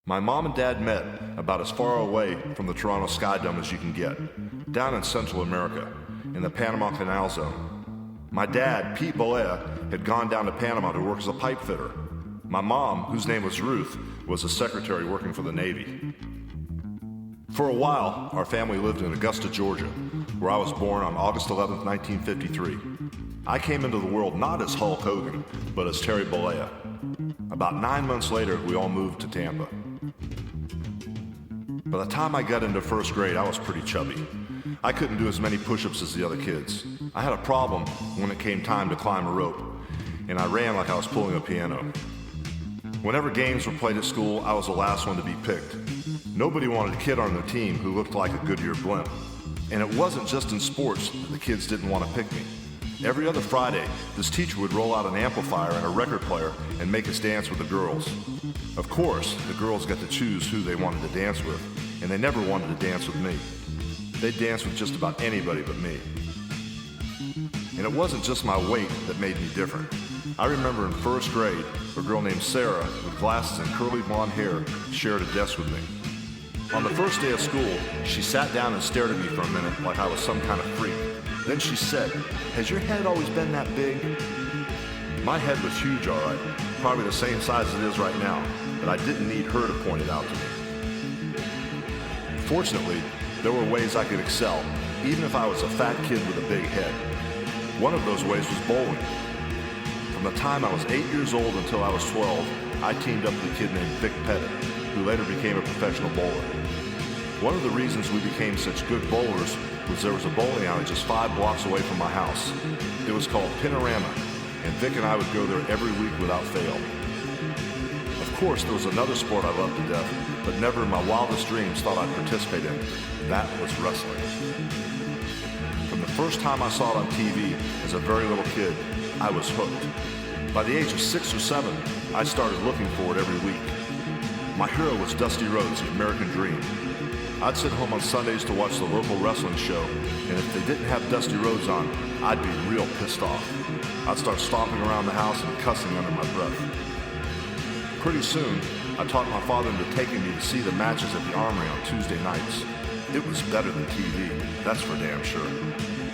My mom and dad met about as far away from the Toronto Sky Dome as you can get, down in Central America, in the Panama Canal Zone. My dad, Pete Balea, had gone down to Panama to work as a pipe fitter. My mom, whose name was Ruth, was a secretary working for the Navy. For a while, our family lived in Augusta, Georgia, where I was born on August 11, 1953. I came into the world not as Hulk Hogan, but as Terry Balea. About 9 months later, we all moved to Tampa. By the time I got into first grade, I was pretty chubby. I couldn't do as many push-ups as the other kids. I had a problem when it came time to climb a rope, and I ran like I was pulling a piano. Whenever games were played at school, I was the last one to be picked. Nobody wanted a kid on their team who looked like a Goodyear blimp. And it wasn't just in sports that the kids didn't want to pick me. Every other Friday, this teacher would roll out an amplifier and a record player and make us dance with the girls. Of course, the girls got to choose who they wanted to dance with, and they never wanted to dance with me. They'd dance with just about anybody but me. And it wasn't just my weight that made me different. I remember in first grade, a girl named Sarah with glasses and curly blonde hair shared a desk with me. On the first day of school, she sat down and stared at me for a minute like I was some kind of freak. Then she said, "Has your head always been that big?" My head was huge, all right, probably the same size as it is right now, but I didn't need her to point it out to me. Fortunately, there were ways I could excel, even if I was a fat kid with a big head. One of those ways was bowling. From the time I was 8 years old until I was 12, I teamed up with a kid named Vic Pettit, who later became a professional bowler. One of the reasons we became such good bowlers was there was a bowling alley just 5 blocks away from my house. It was called Pinorama, and Vic and I would go there every week without fail. Of course, there was another sport I loved to death, but never in my wildest dreams thought I'd participate in. That was wrestling. From the first time I saw it on TV as a very little kid, I was hooked. By the age of 6 or 7, I started looking for it every week. My hero was Dusty Rhodes, the American Dream. I'd sit home on Sundays to watch the local wrestling show, and if they didn't have Dusty Rhodes on, I'd be real pissed off. I'd start stomping around the house and cussing under my breath. Pretty soon, I talked my father into taking me to see the matches at the Armory on Tuesday nights. It was better than TV, that's for damn sure.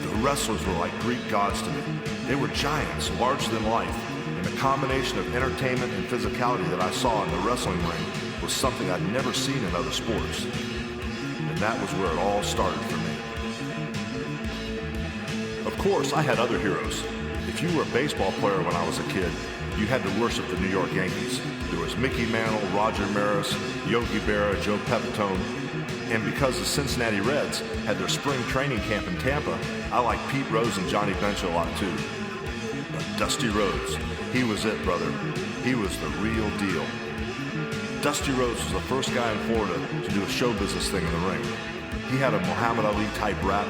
The wrestlers were like Greek gods to me. They were giants, larger than life, and the combination of entertainment and physicality that I saw in the wrestling ring was something I'd never seen in other sports. And that was where it all started for me. Of course, I had other heroes. If you were a baseball player when I was a kid, you had to worship the New York Yankees. There was Mickey Mantle, Roger Maris, Yogi Berra, Joe Pepitone. And because the Cincinnati Reds had their spring training camp in Tampa, I liked Pete Rose and Johnny Bench a lot too. But Dusty Rhodes, he was it, brother. He was the real deal. Dusty Rhodes was the first guy in Florida to do a show business thing in the ring. He had a Muhammad Ali type rap.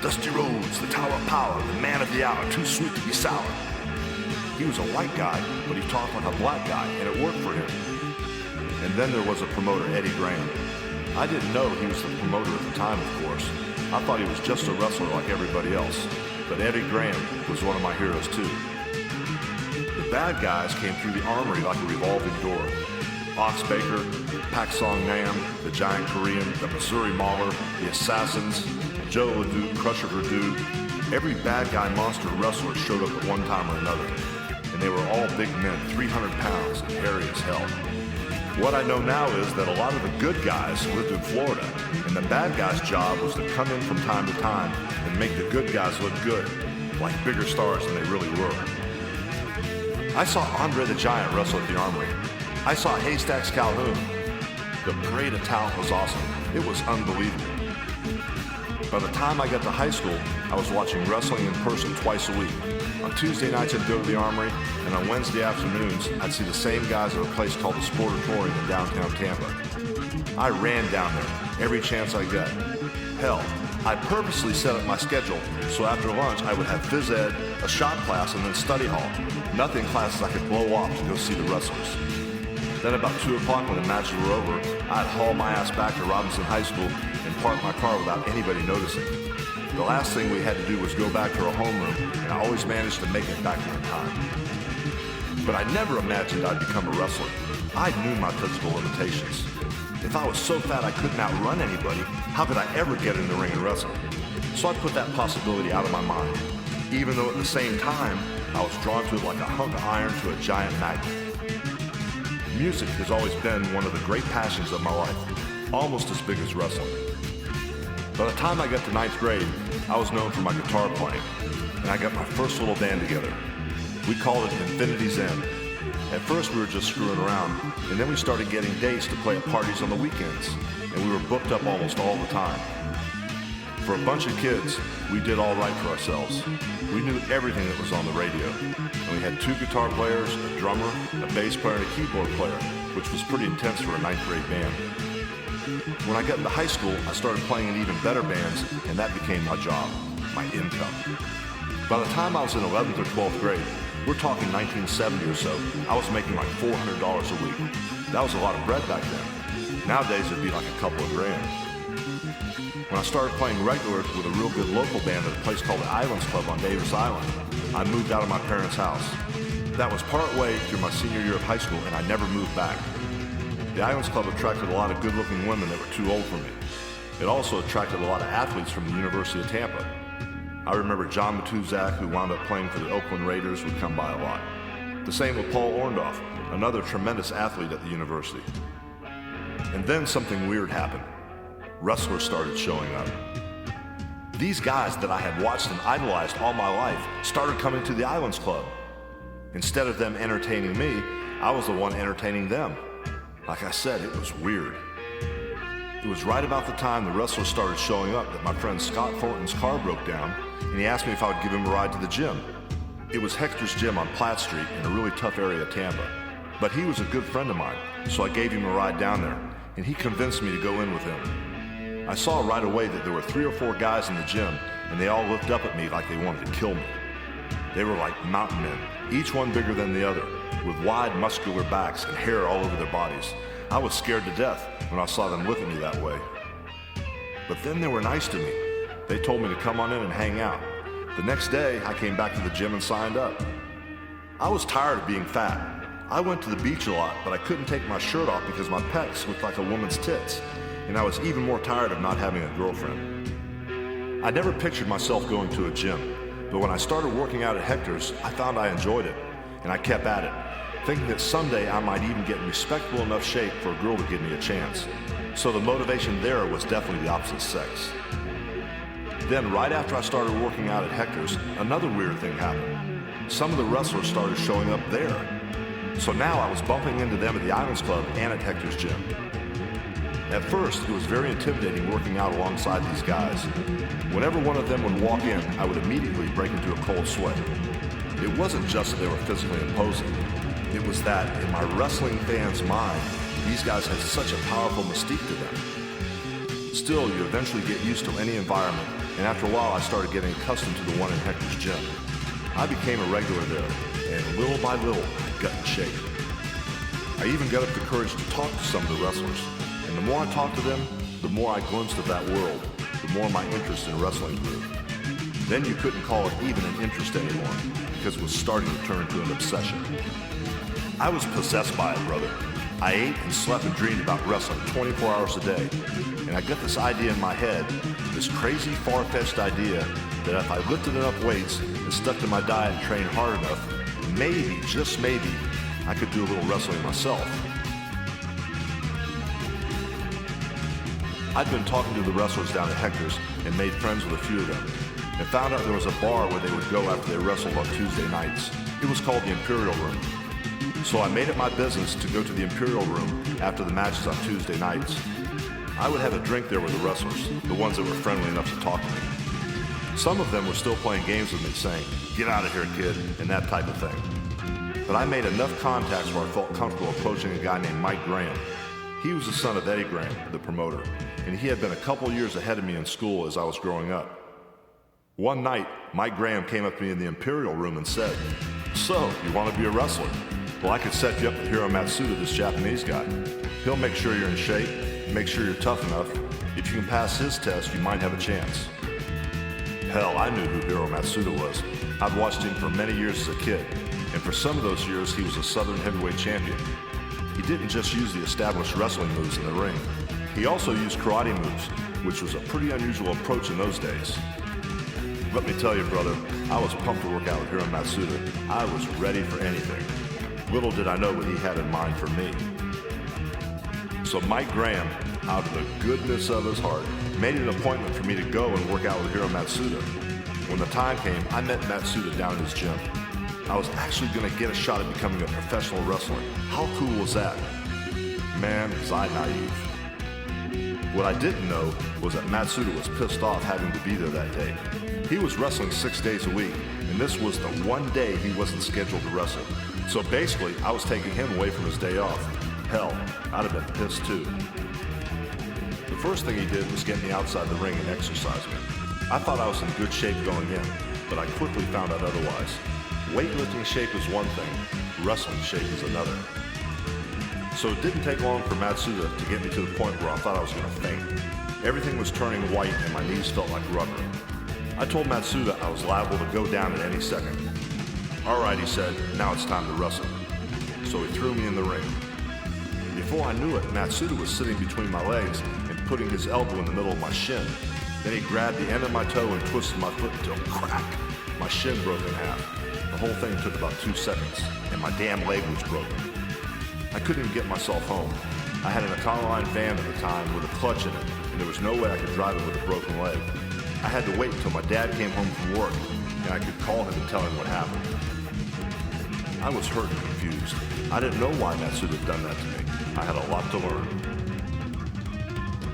Dusty Rhodes, the Tower of Power, the man of the hour, too sweet to be sour. He was a white guy, but he talked like a black guy, and it worked for him. And then there was a promoter, Eddie Graham. I didn't know he was the promoter at the time, of course. I thought he was just a wrestler like everybody else. But Eddie Graham was one of my heroes too. The bad guys came through the Armory like a revolving door. Ox Baker, Pak Song Nam, the Giant Korean, the Missouri Mauler, the Assassins, Joe LeDuc, Crusher Verdue. Every bad guy monster wrestler showed up at one time or another. And they were all big men, 300 pounds, and hairy as hell. What I know now is that a lot of the good guys lived in Florida, and the bad guys' job was to come in from time to time and make the good guys look good, like bigger stars than they really were. I saw Andre the Giant wrestle at the Armory. I saw Haystacks Calhoun. The parade of talent was awesome. It was unbelievable. By the time I got to high school, I was watching wrestling in person twice a week. On Tuesday nights, I'd go to the Armory, and on Wednesday afternoons, I'd see the same guys at a place called the Sportatorium in downtown Tampa. I ran down there every chance I got. Hell, I purposely set up my schedule so after lunch I would have phys ed, a shop class, and then study hall. Nothing classes I could blow off to go see the wrestlers. Then about 2 o'clock when the matches were over, I'd haul my ass back to Robinson High School and park my car without anybody noticing. The last thing we had to do was go back to our homeroom, and I always managed to make it back in time. But I never imagined I'd become a wrestler. I knew my physical limitations. If I was so fat I couldn't outrun anybody, how could I ever get in the ring and wrestle? So I put that possibility out of my mind, even though at the same time, I was drawn to it like a hunk of iron to a giant magnet. Music has always been one of the great passions of my life, almost as big as wrestling. By the time I got to 9th grade, I was known for my guitar playing, and I got my first little band together. We called it Infinity's End. At first we were just screwing around, and then we started getting dates to play at parties on the weekends, and we were booked up almost all the time. For a bunch of kids, we did all right for ourselves. We knew everything that was on the radio, and we had 2 guitar players, a drummer, a bass player, and a keyboard player, which was pretty intense for a 9th grade band. When I got into high school, I started playing in even better bands, and that became my job, my income. By the time I was in 11th or 12th grade, we're talking 1970 or so, I was making like $400 a week. That was a lot of bread back then. Nowadays it'd be like a couple of grand. When I started playing regular with a real good local band at a place called the Islands Club on Davis Island, I moved out of my parents' house. That was part way through my senior year of high school, and I never moved back. The Islands Club attracted a lot of good-looking women that were too old for me. It also attracted a lot of athletes from the University of Tampa. I remember John Matuzak, who wound up playing for the Oakland Raiders, would come by a lot. The same with Paul Orndorff, another tremendous athlete at the university. And then something weird happened. Wrestlers started showing up. These guys that I had watched and idolized all my life started coming to the Islands Club. Instead of them entertaining me, I was the one entertaining them. Like I said, it was weird. It was right about the time the wrestlers started showing up that my friend Scott Thornton's car broke down, and he asked me if I would give him a ride to the gym. It was Hector's Gym on Platt Street in a really tough area of Tampa. But he was a good friend of mine, so I gave him a ride down there, and he convinced me to go in with him. I saw right away that there were 3 or 4 guys in the gym, and they all looked up at me like they wanted to kill me. They were like mountain men, each one bigger than the other, with wide muscular backs and hair all over their bodies. I was scared to death when I saw them look at me that way. But then they were nice to me. They told me to come on in and hang out. The next day, I came back to the gym and signed up. I was tired of being fat. I went to the beach a lot, but I couldn't take my shirt off because my pecs looked like a woman's tits, and I was even more tired of not having a girlfriend. I never pictured myself going to a gym, but when I started working out at Hector's, I found I enjoyed it, and I kept at it, thinking that someday I might even get in respectable enough shape for a girl to give me a chance. So the motivation there was definitely the opposite sex. Then right after I started working out at Hector's, another weird thing happened. Some of the wrestlers started showing up there. So now I was bumping into them at the Islands Club and at Hector's gym. At first, it was very intimidating working out alongside these guys. Whenever one of them would walk in, I would immediately break into a cold sweat. It wasn't just that they were physically imposing. It was that, in my wrestling fans' mind, these guys had such a powerful mystique to them. Still, you eventually get used to any environment, and after a while I started getting accustomed to the one in Hector's gym. I became a regular there, and little by little, I got in shape. I even got up the courage to talk to some of the wrestlers, and the more I talked to them, the more I glimpsed of that world, the more my interest in wrestling grew. Then you couldn't call it even an interest anymore, because it was starting to turn into an obsession. I was possessed by it, brother. I ate and slept and dreamed about wrestling 24 hours a day, and I got this idea in my head, this crazy far-fetched idea that if I lifted enough weights and stuck to my diet and trained hard enough, maybe, just maybe, I could do a little wrestling myself. I'd been talking to the wrestlers down at Hector's and made friends with a few of them, and found out there was a bar where they would go after they wrestled on Tuesday nights. It was called the Imperial Room. So I made it my business to go to the Imperial Room after the matches on Tuesday nights. I would have a drink there with the wrestlers, the ones that were friendly enough to talk to me. Some of them were still playing games with me saying, "Get out of here, kid," and that type of thing. But I made enough contacts where I felt comfortable approaching a guy named Mike Graham. He was the son of Eddie Graham, the promoter, and he had been a couple years ahead of me in school as I was growing up. One night, Mike Graham came up to me in the Imperial Room and said, "So, you want to be a wrestler? Well, I could set you up with Hiro Matsuda, this Japanese guy. He'll make sure you're in shape, make sure you're tough enough. If you can pass his test, you might have a chance." Hell, I knew who Hiro Matsuda was. I'd watched him for many years as a kid, and for some of those years, he was a Southern heavyweight champion. he didn't just use the established wrestling moves in the ring. He also used karate moves, which was a pretty unusual approach in those days. Let me tell you, brother, I was pumped to work out with Hiro Matsuda. I was ready for anything. Little did I know what he had in mind for me. So Mike Graham, out of the goodness of his heart, made an appointment for me to go and work out with Hiro Matsuda. When the time came, I met Matsuda down in his gym. I was actually going to get a shot at becoming a professional wrestler. How cool was that? Man, was I naive. What I didn't know was that Matsuda was pissed off having to be there that day. He was wrestling 6 days a week, and this was the one day he wasn't scheduled to wrestle. So basically, I was taking him away from his day off. Hell, I'd have been pissed too. The first thing he did was get me outside the ring and exercise me. I thought I was in good shape going in, but I quickly found out otherwise. Weightlifting shape is one thing, wrestling shape is another. So it didn't take long for Matsuda to get me to the point where I thought I was going to faint. Everything was turning white and my knees felt like rubber. I told Matsuda I was liable to go down at any second. All right, he said, now it's time to wrestle. So he threw me in the ring. Before I knew it, Matsuda was sitting between my legs and putting his elbow in the middle of my shin. Then he grabbed the end of my toe and twisted my foot until crack, my shin broke in half. The whole thing took about 2 seconds, and my damn leg was broken. I couldn't even get myself home. I had an Econoline van at the time with a clutch in it, and there was no way I could drive it with a broken leg. I had to wait until my dad came home from work, and I could call him and tell him what happened. I was hurt and confused. I didn't know why Matsuda had done that to me. I had a lot to learn.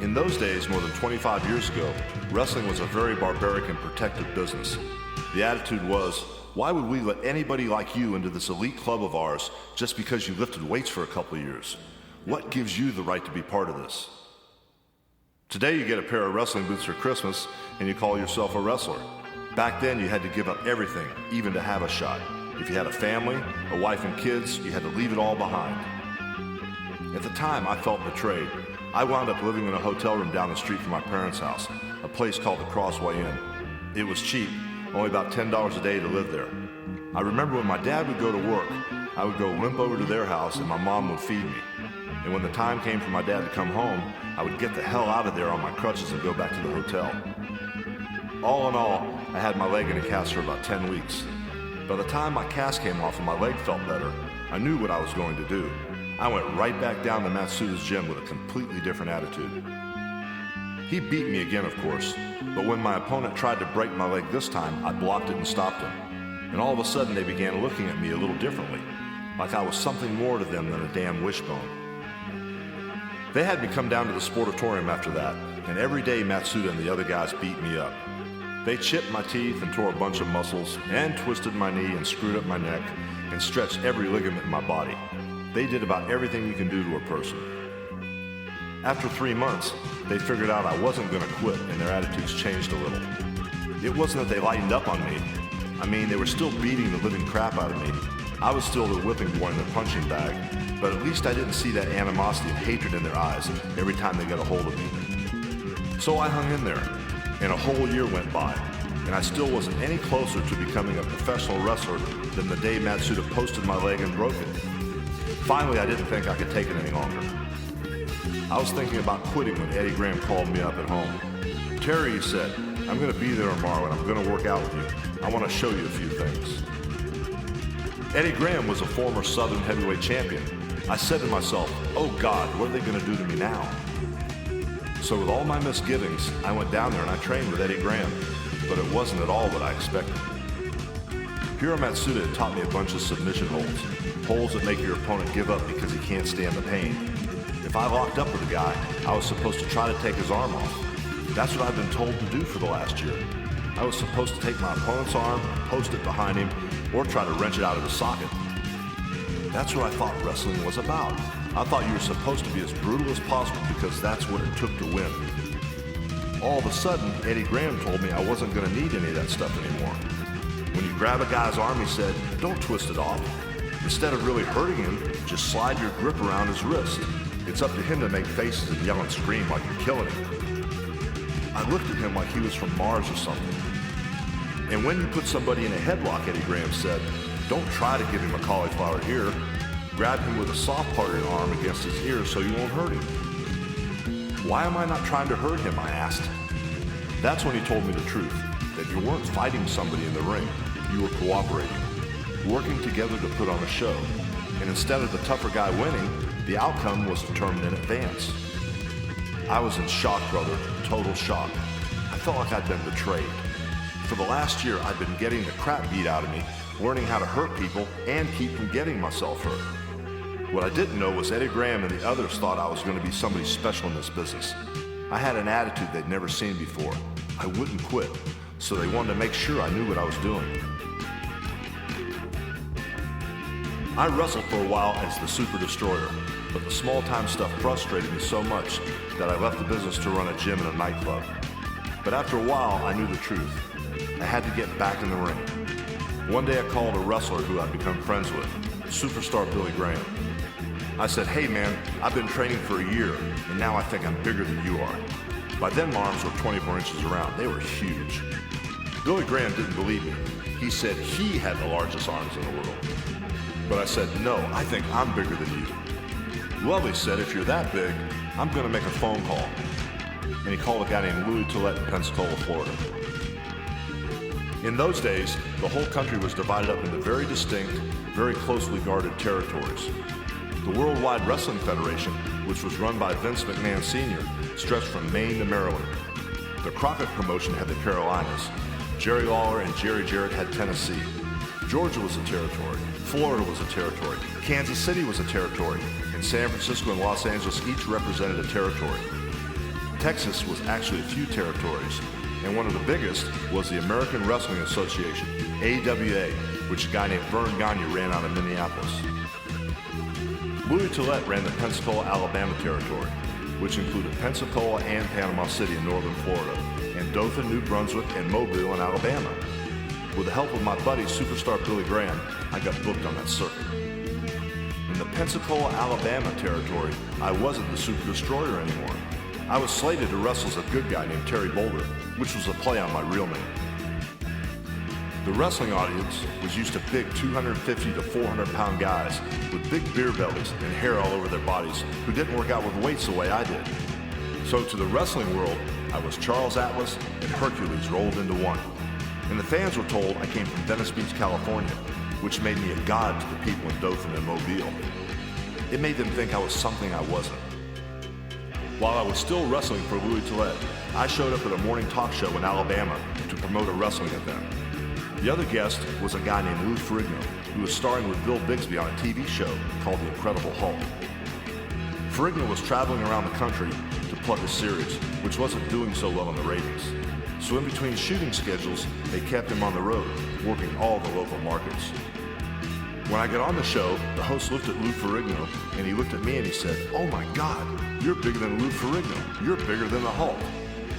In those days, more than 25 years ago, wrestling was a very barbaric and protective business. The attitude was, why would we let anybody like you into this elite club of ours just because you lifted weights for a couple of years? What gives you the right to be part of this? Today you get a pair of wrestling boots for Christmas and you call yourself a wrestler. Back then you had to give up everything, even to have a shot. If you had a family, a wife and kids, you had to leave it all behind. At the time, I felt betrayed. I wound up living in a hotel room down the street from my parents' house, a place called the Crossway Inn. It was cheap, only about $10 a day to live there. I remember when my dad would go to work, I would go limp over to their house and my mom would feed me. And when the time came for my dad to come home, I would get the hell out of there on my crutches and go back to the hotel. All in all, I had my leg in a cast for about 10 weeks. By the time my cast came off and my leg felt better, I knew what I was going to do. I went right back down to Matsuda's gym with a completely different attitude. He beat me again, of course, but when my opponent tried to break my leg this time, I blocked it and stopped him. And all of a sudden they began looking at me a little differently, like I was something more to them than a damn wishbone. They had me come down to the Sportatorium after that, and every day Matsuda and the other guys beat me up. They chipped my teeth and tore a bunch of muscles, and twisted my knee and screwed up my neck, and stretched every ligament in my body. They did about everything you can do to a person. After 3 months, they figured out I wasn't going to quit, and their attitudes changed a little. It wasn't that they lightened up on me. I mean, they were still beating the living crap out of me. I was still the whipping boy in their punching bag, but at least I didn't see that animosity and hatred in their eyes every time they got a hold of me. So I hung in there, and a whole year went by, and I still wasn't any closer to becoming a professional wrestler than the day Matsuda posted my leg and broke it. Finally, I didn't think I could take it any longer. I was thinking about quitting when Eddie Graham called me up at home. Terry, he said, I'm going to be there tomorrow and I'm going to work out with you. I want to show you a few things. Eddie Graham was a former Southern heavyweight champion. I said to myself, oh God, what are they going to do to me now? So with all my misgivings, I went down there and I trained with Eddie Graham, but it wasn't at all what I expected. Hiro Matsuda had taught me a bunch of submission holds that make your opponent give up because he can't stand the pain. If I locked up with a guy, I was supposed to try to take his arm off. That's what I've been told to do for the last year. I was supposed to take my opponent's arm, post it behind him, or try to wrench it out of his socket. That's what I thought wrestling was about. I thought you were supposed to be as brutal as possible because that's what it took to win. All of a sudden, Eddie Graham told me I wasn't going to need any of that stuff anymore. When you grab a guy's arm, he said, don't twist it off. Instead of really hurting him, just slide your grip around his wrist. It's up to him to make faces and yell and scream like you're killing him. I looked at him like he was from Mars or something. And when you put somebody in a headlock, Eddie Graham said, don't try to give him a cauliflower ear. Grab him with a soft part of your arm against his ear so you won't hurt him. Why am I not trying to hurt him, I asked. That's when he told me the truth, that you weren't fighting somebody in the ring, you were cooperating, working together to put on a show. And instead of the tougher guy winning, the outcome was determined in advance. I was in shock, brother, total shock. I felt like I'd been betrayed. For the last year, I'd been getting the crap beat out of me, learning how to hurt people and keep from getting myself hurt. What I didn't know was Eddie Graham and the others thought I was going to be somebody special in this business. I had an attitude they'd never seen before. I wouldn't quit, so they wanted to make sure I knew what I was doing. I wrestled for a while as the Super Destroyer, but the small-time stuff frustrated me so much that I left the business to run a gym and a nightclub. But after a while, I knew the truth. I had to get back in the ring. One day I called a wrestler who I'd become friends with, superstar Billy Graham. I said, "Hey man, I've been training for a year, and now I think I'm bigger than you are." By then my arms were 24 inches around. They were huge. Billy Graham didn't believe me. He said he had the largest arms in the world. But I said, "No, I think I'm bigger than you." "Well," he said, "if you're that big, I'm going to make a phone call." And he called a guy named Louis Tillett in Pensacola, Florida. In those days, the whole country was divided up into very distinct, very closely guarded territories. The Worldwide Wrestling Federation, which was run by Vince McMahon Sr., stretched from Maine to Maryland. The Crockett promotion had the Carolinas. Jerry Lawler and Jerry Jarrett had Tennessee. Georgia was a territory. Florida was a territory. Kansas City was a territory. And San Francisco and Los Angeles each represented a territory. Texas was actually a few territories, and one of the biggest was the American Wrestling Association, AWA, which a guy named Vern Gagne ran out of Minneapolis. Louis Tillett ran the Pensacola, Alabama territory, which included Pensacola and Panama City in northern Florida, and Dothan, New Brunswick, and Mobile in Alabama. With the help of my buddy, superstar Billy Graham, I got booked on that circuit. In the Pensacola, Alabama territory, I wasn't the Super Destroyer anymore. I was slated to wrestle as a good guy named Terry Boulder, which was a play on my real name. The wrestling audience was used to big 250 to 400-pound guys with big beer bellies and hair all over their bodies who didn't work out with weights the way I did. So to the wrestling world, I was Charles Atlas and Hercules rolled into one. And the fans were told I came from Venice Beach, California, which made me a god to the people in Dothan and Mobile. It made them think I was something I wasn't. While I was still wrestling for Louis Tillett, I showed up at a morning talk show in Alabama to promote a wrestling event. The other guest was a guy named Lou Ferrigno, who was starring with Bill Bixby on a TV show called The Incredible Hulk. Ferrigno was traveling around the country to plug a series, which wasn't doing so well in the ratings. So in between shooting schedules, they kept him on the road, working all the local markets. When I got on the show, the host looked at Lou Ferrigno, and he looked at me and he said, "Oh my God, you're bigger than Lou Ferrigno. You're bigger than the Hulk."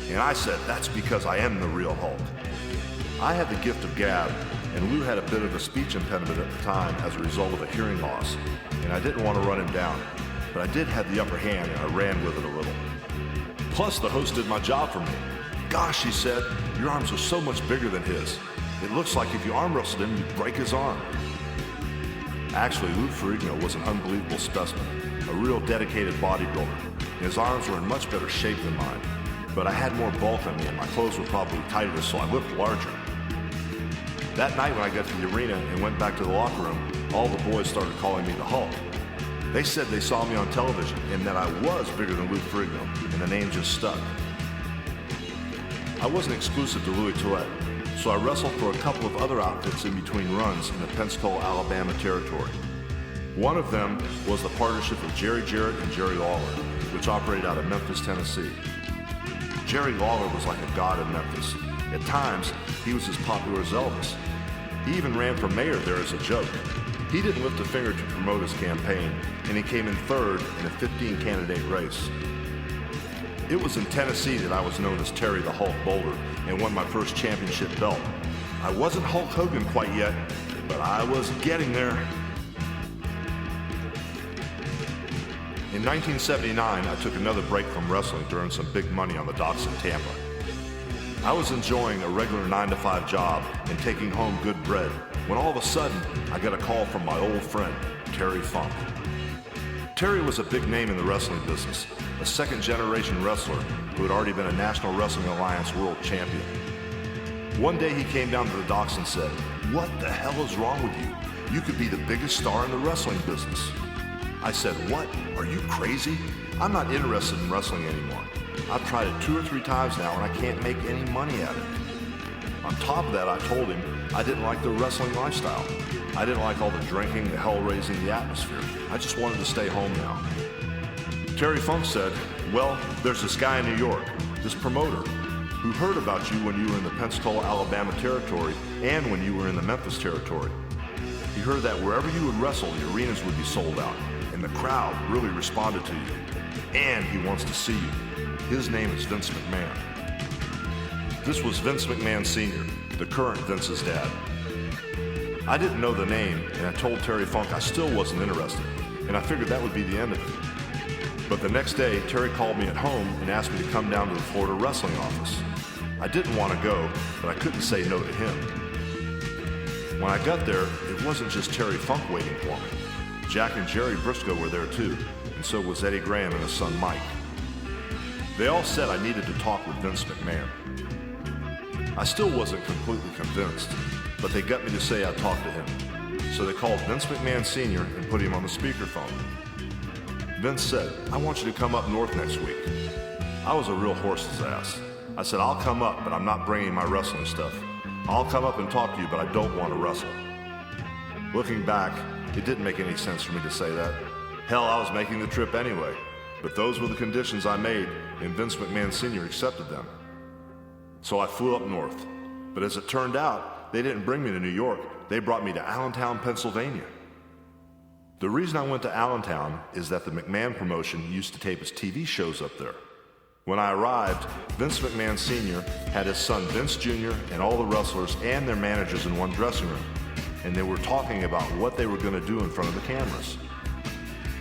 And I said, "That's because I am the real Hulk." I had the gift of gab, and Lou had a bit of a speech impediment at the time as a result of a hearing loss, and I didn't want to run him down, but I did have the upper hand and I ran with it a little. Plus, the host did my job for me. "Gosh," he said, "your arms are so much bigger than his. It looks like if you arm wrestled him, you'd break his arm." Actually, Lou Ferrigno was an unbelievable specimen, a real dedicated bodybuilder, and his arms were in much better shape than mine. But I had more bulk on me and my clothes were probably tighter, so I looked larger. That night when I got to the arena and went back to the locker room, all the boys started calling me the Hulk. They said they saw me on television and that I was bigger than Lou Ferrigno, and the name just stuck. I wasn't exclusive to Louis Tillett, so I wrestled for a couple of other outfits in between runs in the Pensacola, Alabama territory. One of them was the partnership of Jerry Jarrett and Jerry Lawler, which operated out of Memphis, Tennessee. Jerry Lawler was like a god in Memphis. At times, he was as popular as Elvis. He even ran for mayor there as a joke. He didn't lift a finger to promote his campaign, and he came in third in a 15-candidate race. It was in Tennessee that I was known as Terry the Hulk Boulder and won my first championship belt. I wasn't Hulk Hogan quite yet, but I was getting there. In 1979, I took another break from wrestling to earn some big money on the docks in Tampa. I was enjoying a regular 9-to-5 job and taking home good bread when all of a sudden I got a call from my old friend, Terry Funk. Terry was a big name in the wrestling business, a second-generation wrestler who had already been a National Wrestling Alliance world champion. One day he came down to the docks and said, "What the hell is wrong with you? You could be the biggest star in the wrestling business." I said, "What? Are you crazy? I'm not interested in wrestling anymore. I've tried it 2 or 3 times now and I can't make any money at it." On top of that, I told him I didn't like the wrestling lifestyle. I didn't like all the drinking, the hell-raising, the atmosphere. I just wanted to stay home now. Terry Funk said, "Well, there's this guy in New York, this promoter, who heard about you when you were in the Pensacola, Alabama territory and when you were in the Memphis territory. He heard that wherever you would wrestle, the arenas would be sold out, and the crowd really responded to you. And he wants to see you. His name is Vince McMahon." This was Vince McMahon Sr., the current Vince's dad. I didn't know the name, and I told Terry Funk I still wasn't interested, and I figured that would be the end of it. But the next day, Terry called me at home and asked me to come down to the Florida wrestling office. I didn't want to go, but I couldn't say no to him. When I got there, it wasn't just Terry Funk waiting for me. Jack and Jerry Briscoe were there too, and so was Eddie Graham and his son Mike. They all said I needed to talk with Vince McMahon. I still wasn't completely convinced, but they got me to say I'd talk to him. So they called Vince McMahon Sr. and put him on the speakerphone. Vince said, "I want you to come up north next week." I was a real horse's ass. I said, "I'll come up, but I'm not bringing my wrestling stuff. I'll come up and talk to you, but I don't want to wrestle." Looking back, it didn't make any sense for me to say that. Hell, I was making the trip anyway. But those were the conditions I made, and Vince McMahon Sr. accepted them. So I flew up north. But as it turned out, they didn't bring me to New York. They brought me to Allentown, Pennsylvania. The reason I went to Allentown is that the McMahon promotion used to tape his TV shows up there. When I arrived, Vince McMahon Sr. had his son Vince Jr. and all the wrestlers and their managers in one dressing room, and they were talking about what they were going to do in front of the cameras.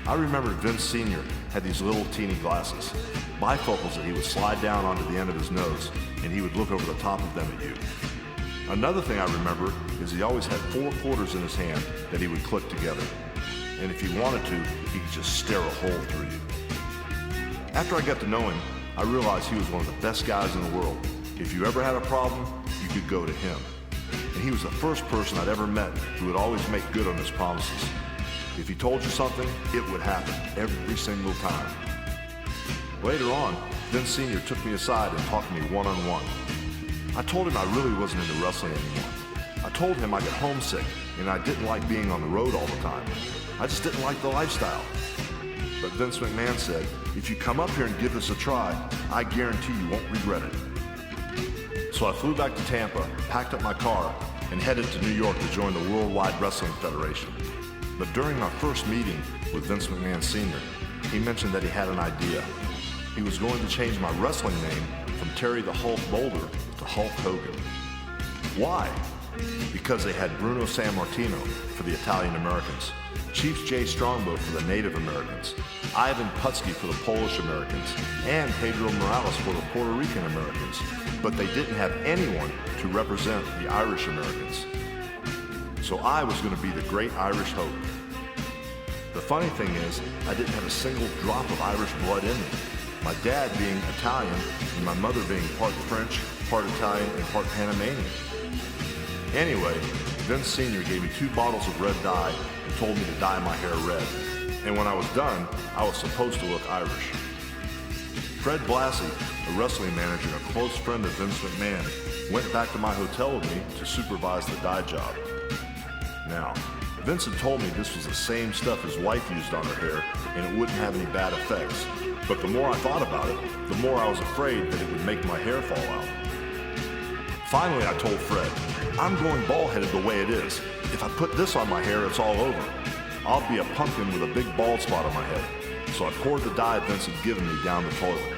I remembered Vince Sr. had these little teeny glasses, bifocals that he would slide down onto the end of his nose, and he would look over the top of them at you. Another thing I remember is he always had 4 quarters in his hand that he would click together. And if he wanted to, he could just stare a hole through you. After I got to know him, I realized he was one of the best guys in the world. If you ever had a problem, you could go to him. And he was the first person I'd ever met who would always make good on his promises. If he told you something, it would happen every single time. Later on, Vince Sr. took me aside and talked to me one-on-one. I told him I really wasn't into wrestling anymore. I told him I got homesick and I didn't like being on the road all the time. I just didn't like the lifestyle. But Vince McMahon said, "If you come up here and give this a try, I guarantee you won't regret it." So I flew back to Tampa, packed up my car, and headed to New York to join the Worldwide Wrestling Federation. But during my first meeting with Vince McMahon Sr., he mentioned that he had an idea. He was going to change my wrestling name from Terry the Hulk Boulder to Hulk Hogan. Why? Because they had Bruno Sammartino for the Italian Americans, Chief Jay Strongbow for the Native Americans, Ivan Putski for the Polish Americans, and Pedro Morales for the Puerto Rican Americans, but they didn't have anyone to represent the Irish Americans. So I was going to be the great Irish Hope. The funny thing is, I didn't have a single drop of Irish blood in me. My dad being Italian and my mother being part French, part Italian, and part Panamanian. Anyway, Vince Sr. gave me 2 bottles of red dye and told me to dye my hair red. And when I was done, I was supposed to look Irish. Fred Blassie, a wrestling manager and a close friend of Vince McMahon, went back to my hotel with me to supervise the dye job. Now, Vince had told me this was the same stuff his wife used on her hair and it wouldn't have any bad effects. But the more I thought about it, the more I was afraid that it would make my hair fall out. Finally, I told Fred, "I'm going bald-headed the way it is. If I put this on my hair, it's all over. I'll be a pumpkin with a big bald spot on my head." So I poured the dye Vince had given me down the toilet.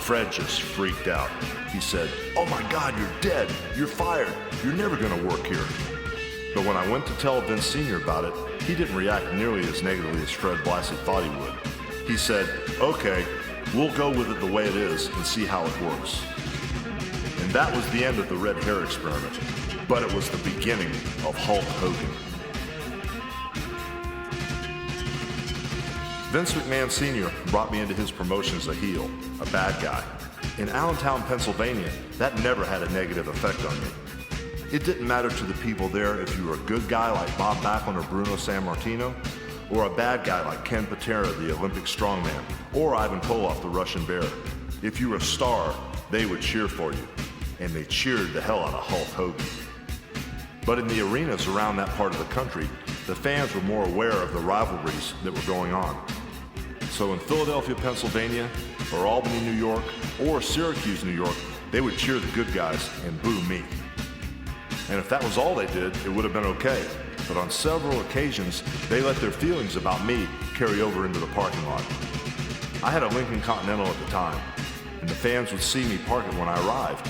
Fred just freaked out. He said, "Oh my God, you're dead. You're fired. You're never going to work here." But when I went to tell Vince Sr. about it, he didn't react nearly as negatively as Fred Blassie thought he would. He said, "Okay, we'll go with it the way it is and see how it works." And that was the end of the red hair experiment, but it was the beginning of Hulk Hogan. Vince McMahon Sr. brought me into his promotion as a heel, a bad guy. In Allentown, Pennsylvania, that never had a negative effect on me. It didn't matter to the people there if you were a good guy like Bob Backlund or Bruno Sammartino, or a bad guy like Ken Patera, the Olympic strongman, or Ivan Koloff, the Russian bear. If you were a star, they would cheer for you, and they cheered the hell out of Hulk Hogan. But in the arenas around that part of the country, the fans were more aware of the rivalries that were going on. So in Philadelphia, Pennsylvania, or Albany, New York, or Syracuse, New York, they would cheer the good guys and boo me. And if that was all they did, it would have been okay. But on several occasions, they let their feelings about me carry over into the parking lot. I had a Lincoln Continental at the time, and the fans would see me park it when I arrived.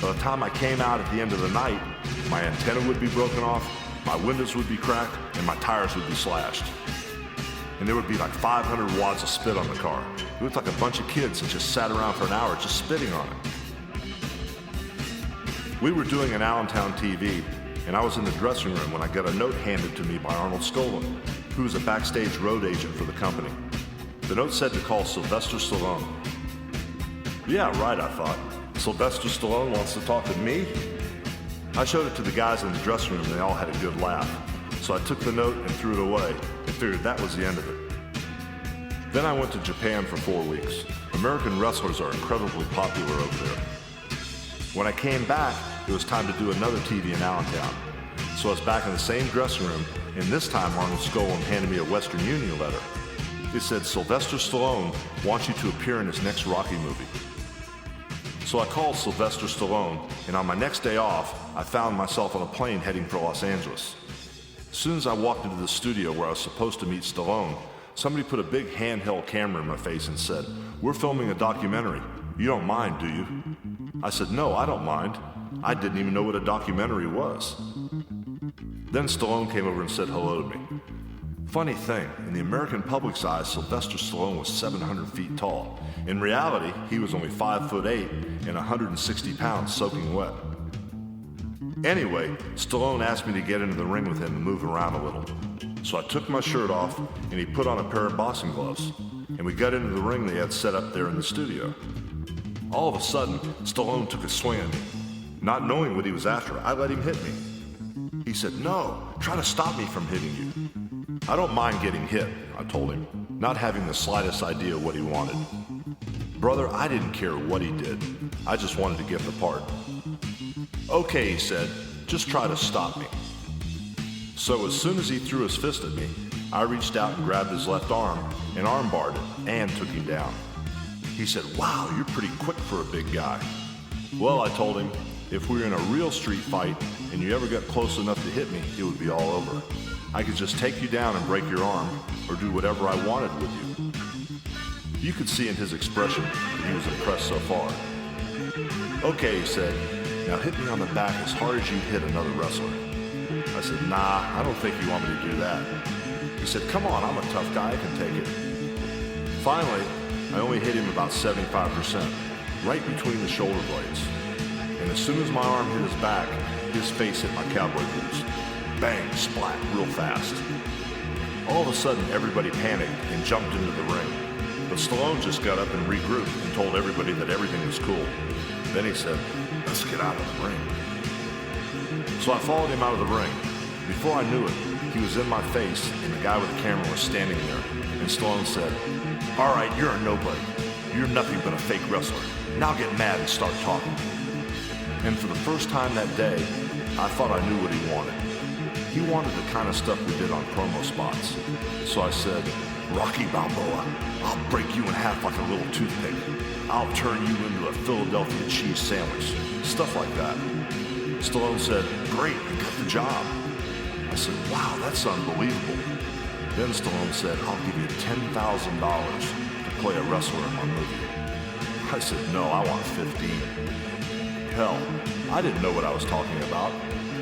By the time I came out at the end of the night, my antenna would be broken off, my windows would be cracked, and my tires would be slashed. And there would be like 500 wads of spit on the car. It looked like a bunch of kids that just sat around for an hour just spitting on it. We were doing an Allentown TV, and I was in the dressing room when I got a note handed to me by Arnold Skaaland, who was a backstage road agent for the company. The note said to call Sylvester Stallone. Yeah, right, I thought. Sylvester Stallone wants to talk to me? I showed it to the guys in the dressing room, and they all had a good laugh. So I took the note and threw it away, and figured that was the end of it. Then I went to Japan for 4 weeks. American wrestlers are incredibly popular over there. When I came back, it was time to do another TV in Allentown. So I was back in the same dressing room, and this time Arnold Skaaland handed me a Western Union letter. It said, Sylvester Stallone wants you to appear in his next Rocky movie. So I called Sylvester Stallone, and on my next day off, I found myself on a plane heading for Los Angeles. As soon as I walked into the studio where I was supposed to meet Stallone, somebody put a big handheld camera in my face and said, "We're filming a documentary. You don't mind, do you?" I said, "No, I don't mind." I didn't even know what a documentary was. Then Stallone came over and said hello to me. Funny thing, in the American public's eyes, Sylvester Stallone was 700 feet tall. In reality, he was only 5'8" and 160 pounds soaking wet. Anyway, Stallone asked me to get into the ring with him and move around a little. So I took my shirt off, and he put on a pair of boxing gloves, and we got into the ring they had set up there in the studio. All of a sudden, Stallone took a swing at me. Not knowing what he was after, I let him hit me. He said, "No, try to stop me from hitting you." "I don't mind getting hit," I told him, not having the slightest idea what he wanted. Brother, I didn't care what he did. I just wanted to get the part. "Okay," he said, "just try to stop me." So as soon as he threw his fist at me, I reached out and grabbed his left arm and armbarred it and took him down. He said, "Wow, you're pretty quick for a big guy." Well, I told him, if we were in a real street fight and you ever got close enough to hit me, it would be all over. I could just take you down and break your arm or do whatever I wanted with you. You could see in his expression that he was impressed so far. "Okay," he said, "now hit me on the back as hard as you'd hit another wrestler." I said, "Nah, I don't think you want me to do that." He said, "Come on, I'm a tough guy, I can take it." Finally, I only hit him about 75%, right between the shoulder blades. And as soon as my arm hit his back, his face hit my cowboy boots. Bang, splat, real fast. All of a sudden, everybody panicked and jumped into the ring. But Stallone just got up and regrouped and told everybody that everything was cool. Then he said, "Let's get out of the ring." So I followed him out of the ring. Before I knew it, he was in my face, and the guy with the camera was standing there. And Stallone said, "All right, you're a nobody. You're nothing but a fake wrestler. Now get mad and start talking." And for the first time that day, I thought I knew what he wanted. He wanted the kind of stuff we did on promo spots. So I said, "Rocky Balboa, I'll break you in half like a little toothpick. I'll turn you into a Philadelphia cheese sandwich." Stuff like that. Stallone said, "Great, I got the job." I said, "Wow, that's unbelievable." Then Stallone said, "I'll give you $10,000 to play a wrestler in my movie." I said, "No, I want 15. Hell, I didn't know what I was talking about.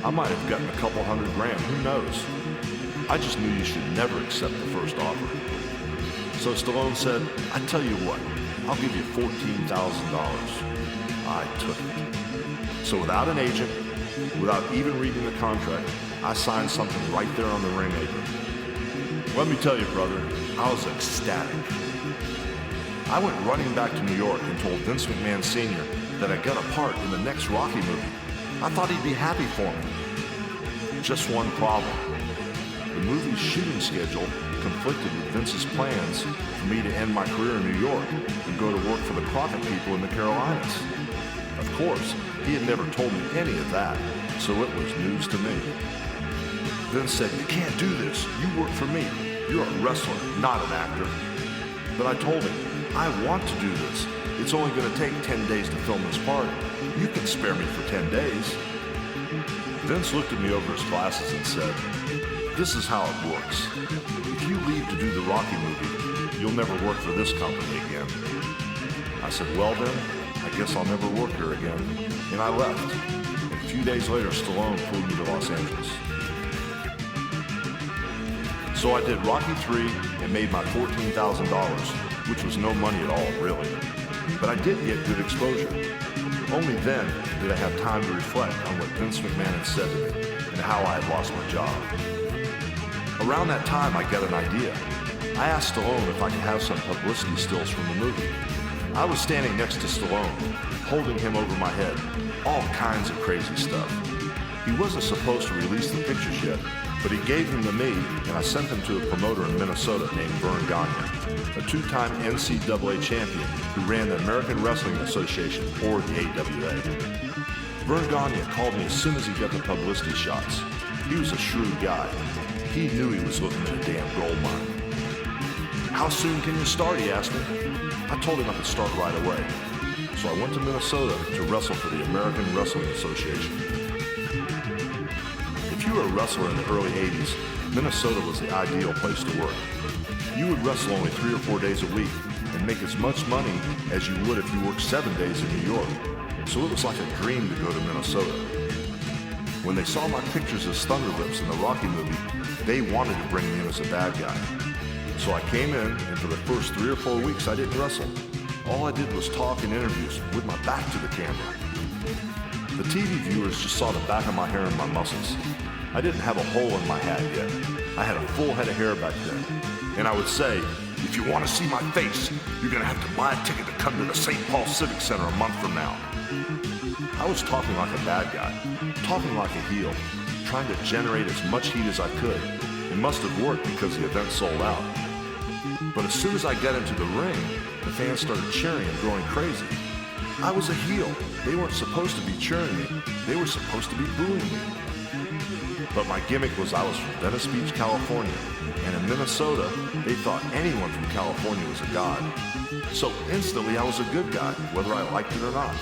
I might have gotten a couple $100,000, who knows? I just knew you should never accept the first offer. So Stallone said, "I tell you what, I'll give you $14,000. I took it. So without an agent, without even reading the contract, I signed something right there on the ring apron. Let me tell you, brother, I was ecstatic. I went running back to New York and told Vince McMahon Sr. that I got a part in the next Rocky movie. I thought he'd be happy for me. Just one problem. The movie's shooting schedule conflicted with Vince's plans for me to end my career in New York and go to work for the Crockett people in the Carolinas. Of course, he had never told me any of that, so it was news to me. Vince said, "You can't do this. You work for me. You're a wrestler, not an actor." But I told him, "I want to do this. It's only going to take 10 days to film this part. You can spare me for 10 days. Vince looked at me over his glasses and said, "This is how it works. If you leave to do the Rocky movie, you'll never work for this company again." I said, "Well then, I guess I'll never work here again." And I left. And a few days later, Stallone flew me to Los Angeles. So I did Rocky III and made my $14,000, which was no money at all, really. But I did get good exposure. Only then did I have time to reflect on what Vince McMahon had said to me and how I had lost my job. Around that time, I got an idea. I asked Stallone if I could have some publicity stills from the movie. I was standing next to Stallone, holding him over my head, all kinds of crazy stuff. He wasn't supposed to release the pictures yet, but he gave them to me, and I sent them to a promoter in Minnesota named Vern Gagne, a two-time NCAA champion who ran the American Wrestling Association, or the AWA. Vern Gagne called me as soon as he got the publicity shots. He was a shrewd guy. He knew he was looking at a damn gold mine. "How soon can you start?" he asked me. I told him I could start right away. So I went to Minnesota to wrestle for the American Wrestling Association. If you were a wrestler in the early 80s, Minnesota was the ideal place to work. You would wrestle only 3 or 4 days a week and make as much money as you would if you worked 7 days in New York. So it was like a dream to go to Minnesota. When they saw my pictures as Thunderlips in the Rocky movie, they wanted to bring me in as a bad guy. So I came in, and for the first 3 or 4 weeks, I didn't wrestle. All I did was talk in interviews with my back to the camera. The TV viewers just saw the back of my hair and my muscles. I didn't have a hole in my hat yet. I had a full head of hair back then. And I would say, "If you want to see my face, you're going to have to buy a ticket to come to the St. Paul Civic Center a month from now." I was talking like a bad guy, talking like a heel, trying to generate as much heat as I could. It must have worked because the event sold out. But as soon as I got into the ring, the fans started cheering and going crazy. I was a heel. They weren't supposed to be cheering me. They were supposed to be booing me. But my gimmick was I was from Venice Beach, California, and in Minnesota, they thought anyone from California was a god. So instantly I was a good guy, whether I liked it or not.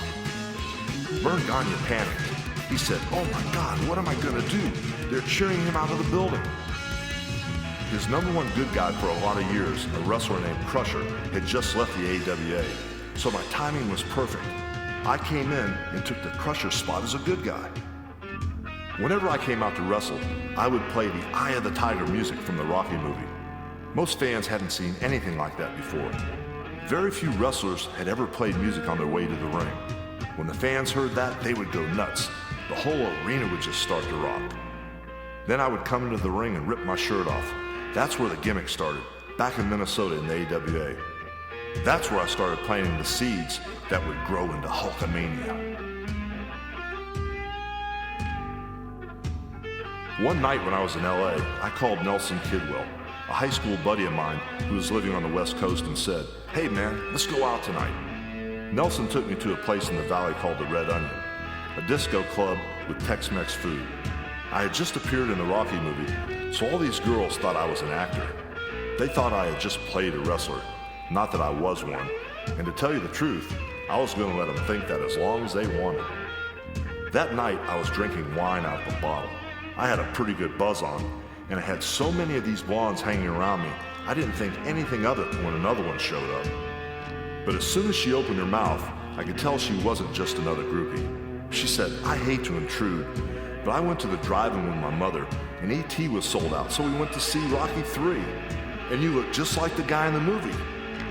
Vern Gagne panicked. He said, "Oh my God, what am I gonna do? They're cheering him out of the building." His number one good guy for a lot of years, a wrestler named Crusher, had just left the AWA, so my timing was perfect. I came in and took the Crusher spot as a good guy. Whenever I came out to wrestle, I would play the Eye of the Tiger music from the Rocky movie. Most fans hadn't seen anything like that before. Very few wrestlers had ever played music on their way to the ring. When the fans heard that, they would go nuts. The whole arena would just start to rock. Then I would come into the ring and rip my shirt off. That's where the gimmick started, back in Minnesota in the AWA. That's where I started planting the seeds that would grow into Hulkamania. One night when I was in LA, I called Nelson Kidwell, a high school buddy of mine who was living on the West Coast, and said, "Hey man, let's go out tonight." Nelson took me to a place in the valley called the Red Onion, a disco club with Tex-Mex food. I had just appeared in the Rocky movie, so all these girls thought I was an actor. They thought I had just played a wrestler, not that I was one. And to tell you the truth, I was going to let them think that as long as they wanted. That night, I was drinking wine out of a bottle. I had a pretty good buzz on, and I had so many of these blondes hanging around me, I didn't think anything of it when another one showed up. But as soon as she opened her mouth, I could tell she wasn't just another groupie. She said, "I hate to intrude, but I went to the drive-in with my mother, and E.T. was sold out, so we went to see Rocky III. And you look just like the guy in the movie."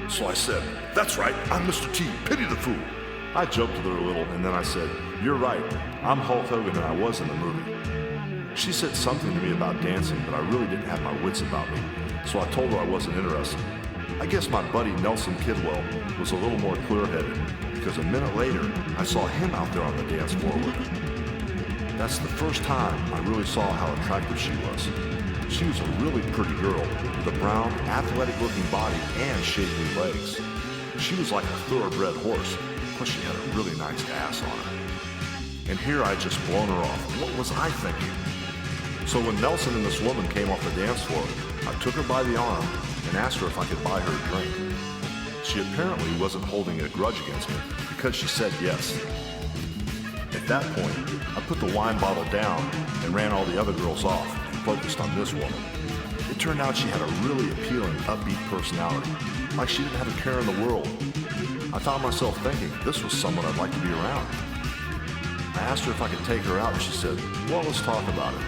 So I said, "That's right, I'm Mr. T, pity the fool." I joked with her a little, and then I said, "You're right, I'm Hulk Hogan and I was in the movie." She said something to me about dancing, but I really didn't have my wits about me. so I told her I wasn't interested. I guess my buddy Nelson Kidwell was a little more clear-headed, because a minute later, I saw him out there on the dance floor with her. That's the first time I really saw how attractive she was. She was a really pretty girl with a brown, athletic-looking body and shapely legs. She was like a thoroughbred horse, plus she had a really nice ass on her. And here I'd just blown her off. What was I thinking? So when Nelson and this woman came off the dance floor, I took her by the arm and asked her if I could buy her a drink. She apparently wasn't holding a grudge against me because she said yes. At that point, I put the wine bottle down and ran all the other girls off and focused on this woman. It turned out she had a really appealing, upbeat personality, like she didn't have a care in the world. I found myself thinking this was someone I'd like to be around. I asked her if I could take her out, and she said, well, let's talk about it.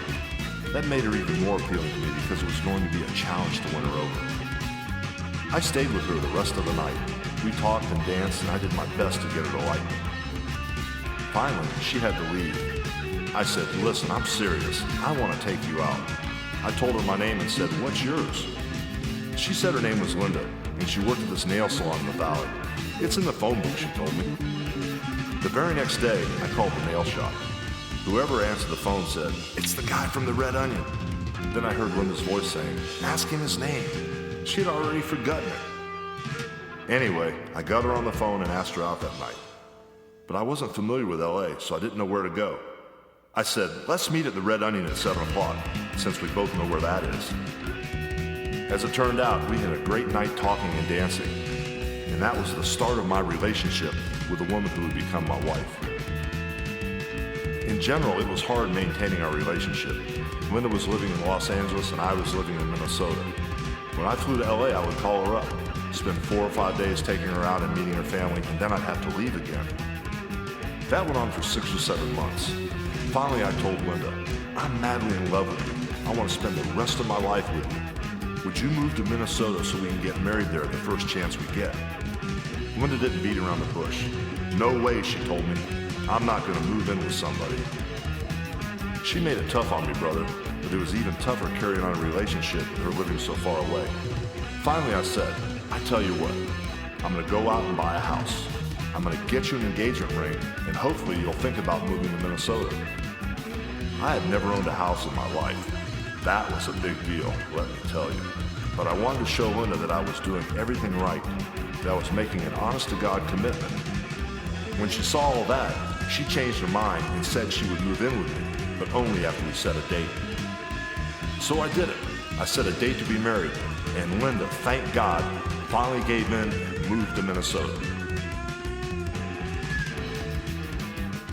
That made her even more appealing to me because it was going to be a challenge to win her over. I stayed with her the rest of the night. We talked and danced, and I did my best to get her to like me. Finally, she had to leave. I said, listen, I'm serious. I want to take you out. I told her my name and said, what's yours? She said her name was Linda, and she worked at this nail salon in the valley. It's in the phone book, she told me. The very next day, I called the nail shop. Whoever answered the phone said, it's the guy from the Red Onion. Then I heard Linda's voice saying, ask him his name. She had already forgotten it. Anyway, I got her on the phone and asked her out that night. But I wasn't familiar with LA, so I didn't know where to go. I said, let's meet at the Red Onion at 7 o'clock, since we both know where that is. As it turned out, we had a great night talking and dancing, and that was the start of my relationship with the woman who would become my wife. In general, it was hard maintaining our relationship. Linda was living in Los Angeles and I was living in Minnesota. When I flew to LA, I would call her up, spend 4 or 5 days taking her out and meeting her family, and then I'd have to leave again. That went on for 6 or 7 months. Finally, I told Linda, I'm madly in love with you. I want to spend the rest of my life with you. Would you move to Minnesota so we can get married there the first chance we get? Linda didn't beat around the bush. No way, she told me. I'm not going to move in with somebody. She made it tough on me, brother, but it was even tougher carrying on a relationship with her living so far away. Finally, I said, I tell you what, I'm going to go out and buy a house. I'm going to get you an engagement ring, and hopefully you'll think about moving to Minnesota. I had never owned a house in my life. That was a big deal, let me tell you. But I wanted to show Linda that I was doing everything right, that I was making an honest-to-God commitment. When she saw all that, she changed her mind and said she would move in with me, but only after we set a date. So I did it. I set a date to be married, and Linda, thank God, finally gave in and moved to Minnesota.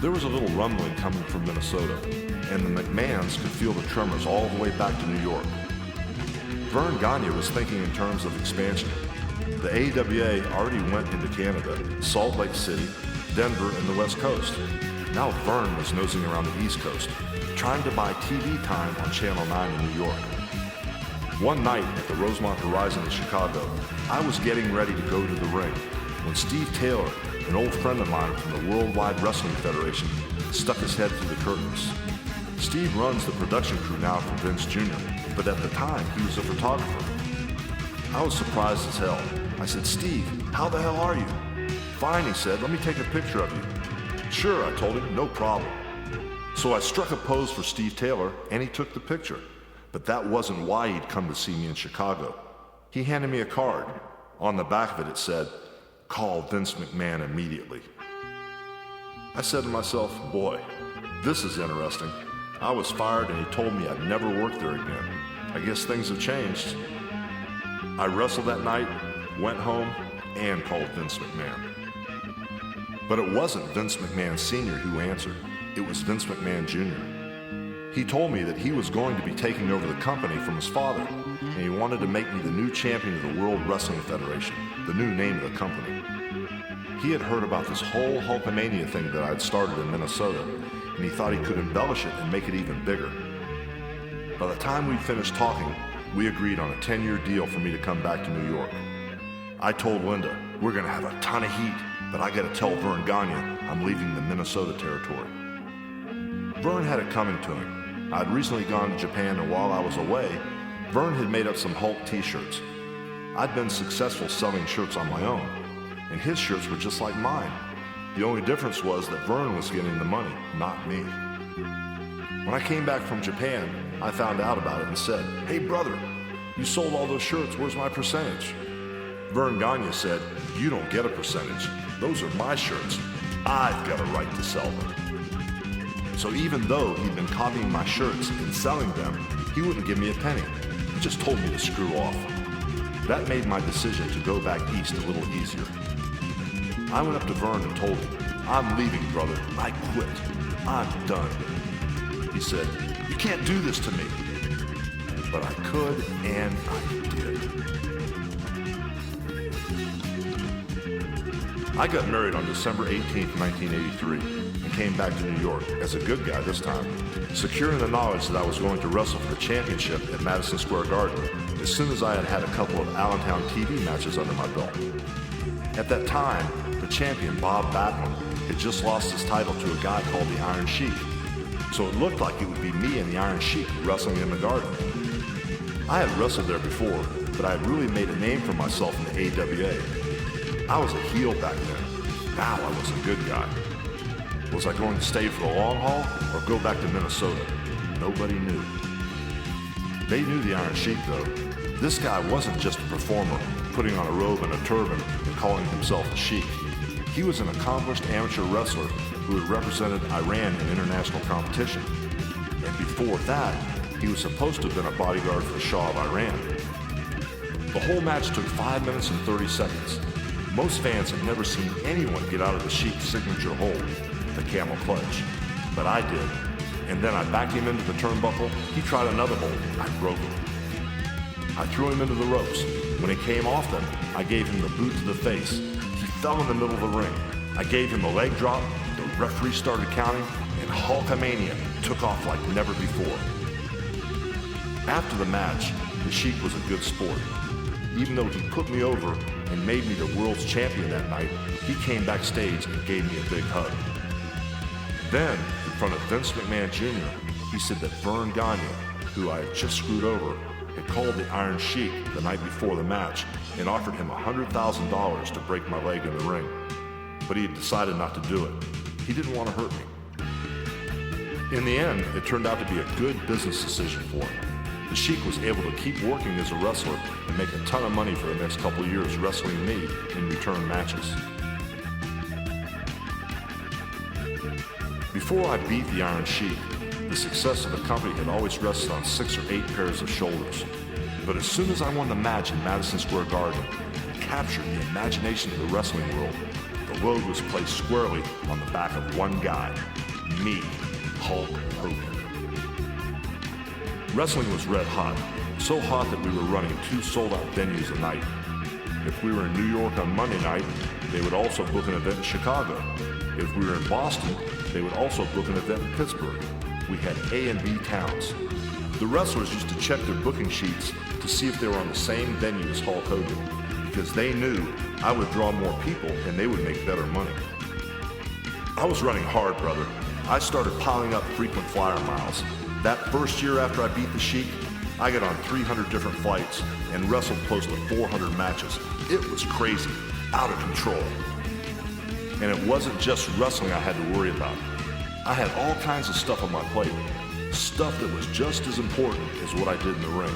There was a little rumbling coming from Minnesota, and the McMahons could feel the tremors all the way back to New York. Vern Gagne was thinking in terms of expansion. The AWA already went into Canada, Salt Lake City, Denver, and the West Coast. Now Vern was nosing around the East Coast, trying to buy TV time on Channel 9 in New York. One night at the Rosemont Horizon in Chicago, I was getting ready to go to the ring when Steve Taylor, an old friend of mine from the Worldwide Wrestling Federation, stuck his head through the curtains. Steve runs the production crew now for Vince Jr., but at the time he was a photographer. I was surprised as hell. I said, Steve, how the hell are you? Fine, he said, let me take a picture of you. Sure, I told him, no problem. So I struck a pose for Steve Taylor, and he took the picture. But that wasn't why he'd come to see me in Chicago. He handed me a card. On the back of it, it said, call Vince McMahon immediately. I said to myself, boy, this is interesting. I was fired and he told me I'd never work there again. I guess things have changed. I wrestled that night, went home, and called Vince McMahon. But it wasn't Vince McMahon Sr. who answered. It was Vince McMahon Jr. He told me that he was going to be taking over the company from his father, and he wanted to make me the new champion of the World Wrestling Federation, the new name of the company. He had heard about this whole Hulkamania thing that I'd started in Minnesota, and he thought he could embellish it and make it even bigger. By the time we'd finished talking, we agreed on a 10-year deal for me to come back to New York. I told Linda, we're going to have a ton of heat, but I got to tell Vern Gagne I'm leaving the Minnesota territory. Vern had it coming to him. I'd recently gone to Japan, and while I was away, Vern had made up some Hulk t-shirts. I'd been successful selling shirts on my own, and his shirts were just like mine. The only difference was that Vern was getting the money, not me. When I came back from Japan, I found out about it and said, "Hey brother, you sold all those shirts, where's my percentage?" Vern Gagne said, "You don't get a percentage. Those are my shirts. I've got a right to sell them." So even though he'd been copying my shirts and selling them, he wouldn't give me a penny. He just told me to screw off. That made my decision to go back east a little easier. I went up to Vern and told him, "I'm leaving, brother. I quit. I'm done." He said, "You can't do this to me." But I could, and I did. I got married on December 18th, 1983, and came back to New York as a good guy this time, secure in the knowledge that I was going to wrestle for the championship at Madison Square Garden as soon as I had had a couple of Allentown TV matches under my belt. At that time, the champion, Bob Backlund, had just lost his title to a guy called the Iron Sheik, so it looked like it would be me and the Iron Sheik wrestling in the Garden. I had wrestled there before, but I had really made a name for myself in the AWA. I was a heel back then. Now I was a good guy. Was I going to stay for the long haul or go back to Minnesota? Nobody knew. They knew the Iron Sheik though. This guy wasn't just a performer, putting on a robe and a turban and calling himself a sheik. He was an accomplished amateur wrestler who had represented Iran in international competition. And before that, he was supposed to have been a bodyguard for the Shah of Iran. The whole match took 5 minutes and 30 seconds. Most fans had never seen anyone get out of the Sheik's signature hold, the camel clutch. But I did. And then I backed him into the turnbuckle. He tried another hold. I broke him. I threw him into the ropes. When he came off them, I gave him the boot to the face. He fell in the middle of the ring. I gave him a leg drop. The referee started counting, and Hulkamania took off like never before. After the match, the Sheik was a good sport. Even though he put me over and made me the world's champion that night, he came backstage and gave me a big hug. Then, in front of Vince McMahon Jr., he said that Vern Gagne, who I had just screwed over, had called the Iron Sheik the night before the match and offered him $100,000 to break my leg in the ring. But he had decided not to do it. He didn't want to hurt me. In the end, it turned out to be a good business decision for him. The Sheik was able to keep working as a wrestler and make a ton of money for the next couple of years wrestling me in return matches. Before I beat the Iron Sheik, the success of the company had always rested on 6 or 8 pairs of shoulders. But as soon as I won the match in Madison Square Garden and captured the imagination of the wrestling world, the load was placed squarely on the back of one guy, me, Hulk Hogan. Wrestling was red hot, so hot that we were running 2 sold-out venues a night. If we were in New York on Monday night, they would also book an event in Chicago. If we were in Boston, they would also book an event in Pittsburgh. We had A and B towns. The wrestlers used to check their booking sheets to see if they were on the same venue as Hulk Hogan, because they knew I would draw more people and they would make better money. I was running hard, brother. I started piling up frequent flyer miles. That first year after I beat the Sheik, I got on 300 different flights and wrestled close to 400 matches. It was crazy, out of control. And it wasn't just wrestling I had to worry about. I had all kinds of stuff on my plate, stuff that was just as important as what I did in the ring.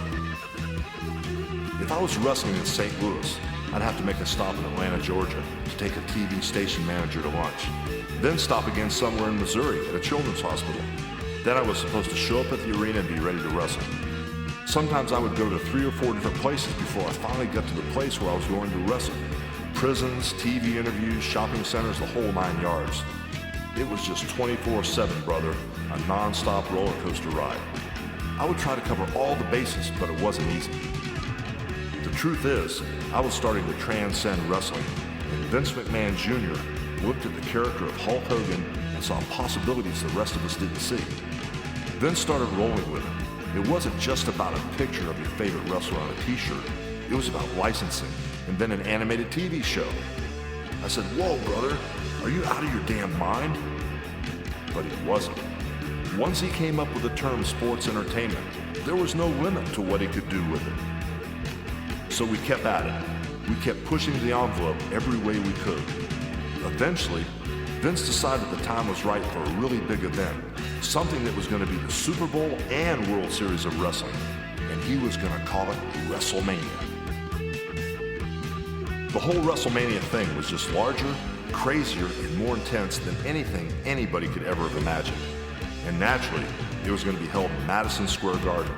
If I was wrestling in St. Louis, I'd have to make a stop in Atlanta, Georgia to take a TV station manager to lunch, then stop again somewhere in Missouri at a children's hospital. Then I was supposed to show up at the arena and be ready to wrestle. Sometimes I would go to 3 or 4 different places before I finally got to the place where I was going to wrestle. Prisons, TV interviews, shopping centers, the whole 9 yards. It was just 24/7, brother, a non-stop roller coaster ride. I would try to cover all the bases, but it wasn't easy. The truth is, I was starting to transcend wrestling, and Vince McMahon Jr. looked at the character of Hulk Hogan and saw possibilities the rest of us didn't see. Vince started rolling with it. It wasn't just about a picture of your favorite wrestler on a t-shirt. It was about licensing, and then an animated TV show. I said, "Whoa, brother, are you out of your damn mind?" But he wasn't. Once he came up with the term sports entertainment, there was no limit to what he could do with it. So we kept at it. We kept pushing the envelope every way we could. Eventually, Vince decided the time was right for a really big event, something that was going to be the Super Bowl and World Series of Wrestling, and he was going to call it WrestleMania. The whole WrestleMania thing was just larger, crazier, and more intense than anything anybody could ever have imagined. And naturally, it was going to be held in Madison Square Garden,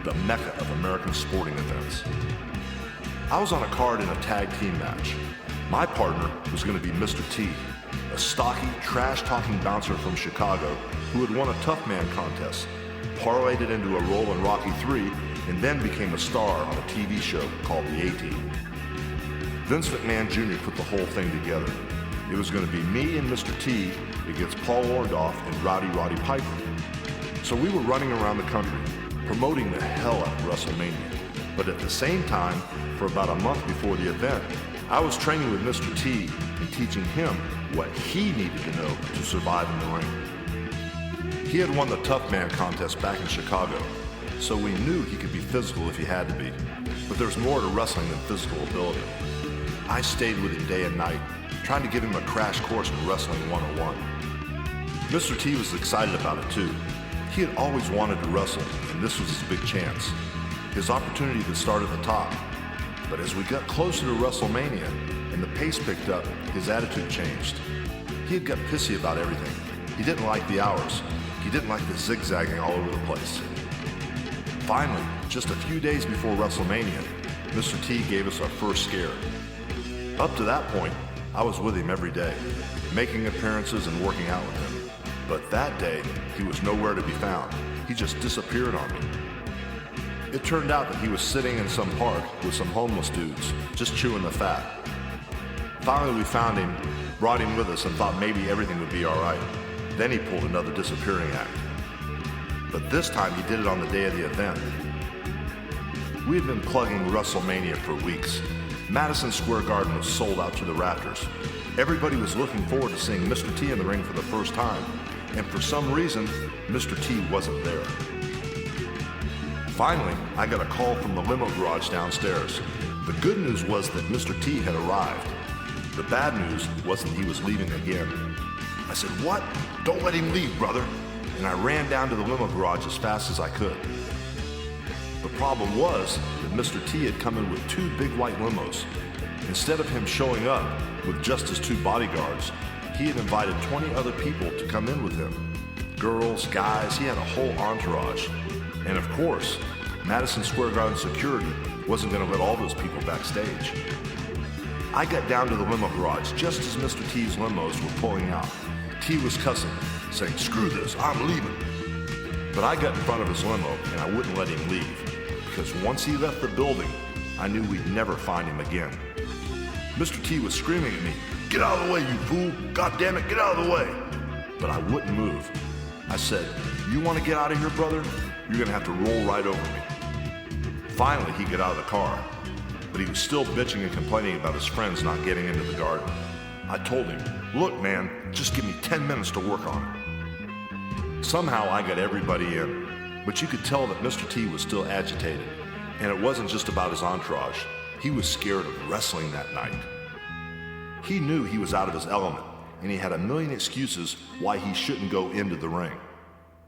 the mecca of American sporting events. I was on a card in a tag team match. My partner was going to be Mr. T, a stocky, trash-talking bouncer from Chicago who had won a Tough Man contest, parlayed it into a role in Rocky III, and then became a star on a TV show called The A-Team. Vince McMahon Jr. put the whole thing together. It was going to be me and Mr. T against Paul Orndorff and Roddy Piper. So we were running around the country, promoting the hell out of WrestleMania. But at the same time, for about a month before the event, I was training with Mr. T and teaching him what he needed to know to survive in the ring. He had won the Tough Man contest back in Chicago, so we knew he could be physical if he had to be. But there's more to wrestling than physical ability. I stayed with him day and night, trying to give him a crash course in Wrestling 101. Mr. T was excited about it too. He had always wanted to wrestle, and this was his big chance. His opportunity to start at the top. But as we got closer to WrestleMania and the pace picked up, his attitude changed. He had got pissy about everything. He didn't like the hours. He didn't like the zigzagging all over the place. Finally, just a few days before WrestleMania, Mr. T gave us our first scare. Up to that point, I was with him every day, making appearances and working out with him. But that day, he was nowhere to be found. He just disappeared on me. It turned out that he was sitting in some park with some homeless dudes, just chewing the fat. Finally, we found him, brought him with us, and thought maybe everything would be all right. Then he pulled another disappearing act. But this time, he did it on the day of the event. We had been plugging WrestleMania for weeks. Madison Square Garden was sold out to the rafters. Everybody was looking forward to seeing Mr. T in the ring for the first time, and for some reason, Mr. T wasn't there. Finally, I got a call from the limo garage downstairs. The good news was that Mr. T had arrived. The bad news was that he was leaving again. I said, "What? Don't let him leave, brother." And I ran down to the limo garage as fast as I could. The problem was that Mr. T had come in with two big white limos. Instead of him showing up with just his two bodyguards, he had invited 20 other people to come in with him. Girls, guys, he had a whole entourage. And of course, Madison Square Garden security wasn't going to let all those people backstage. I got down to the limo garage just as Mr. T's limos were pulling out. T was cussing, saying, "Screw this, I'm leaving." But I got in front of his limo and I wouldn't let him leave, because once he left the building, I knew we'd never find him again. Mr. T was screaming at me, "Get out of the way, you fool! God damn it, get out of the way!" But I wouldn't move. I said, "You want to get out of here, brother? You're going to have to roll right over me." Finally, he got out of the car, but he was still bitching and complaining about his friends not getting into the garden. I told him, "Look, man, just give me 10 minutes to work on it." Somehow I got everybody in, but you could tell that Mr. T was still agitated, and it wasn't just about his entourage. He was scared of wrestling that night. He knew he was out of his element, and he had a million excuses why he shouldn't go into the ring.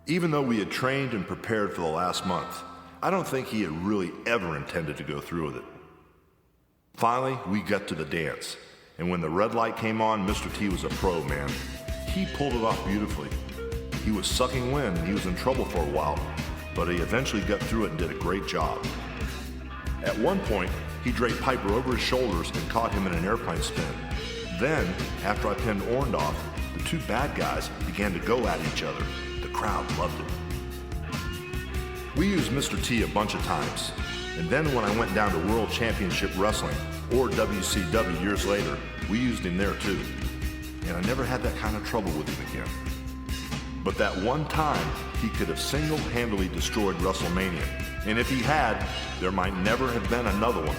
Even though we had trained and prepared for the last month, I don't think he had really ever intended to go through with it. Finally, we got to the dance, and when the red light came on, Mr. T was a pro, man. He pulled it off beautifully. He was sucking wind and he was in trouble for a while, but he eventually got through it and did a great job. At one point, he draped Piper over his shoulders and caught him in an airplane spin. Then, after I pinned Orndorff, the two bad guys began to go at each other. The crowd loved it. We used Mr. T a bunch of times, and then when I went down to World Championship Wrestling, or WCW years later, we used him there too. And I never had that kind of trouble with him again. But that one time, he could have single-handedly destroyed WrestleMania. And if he had, there might never have been another one.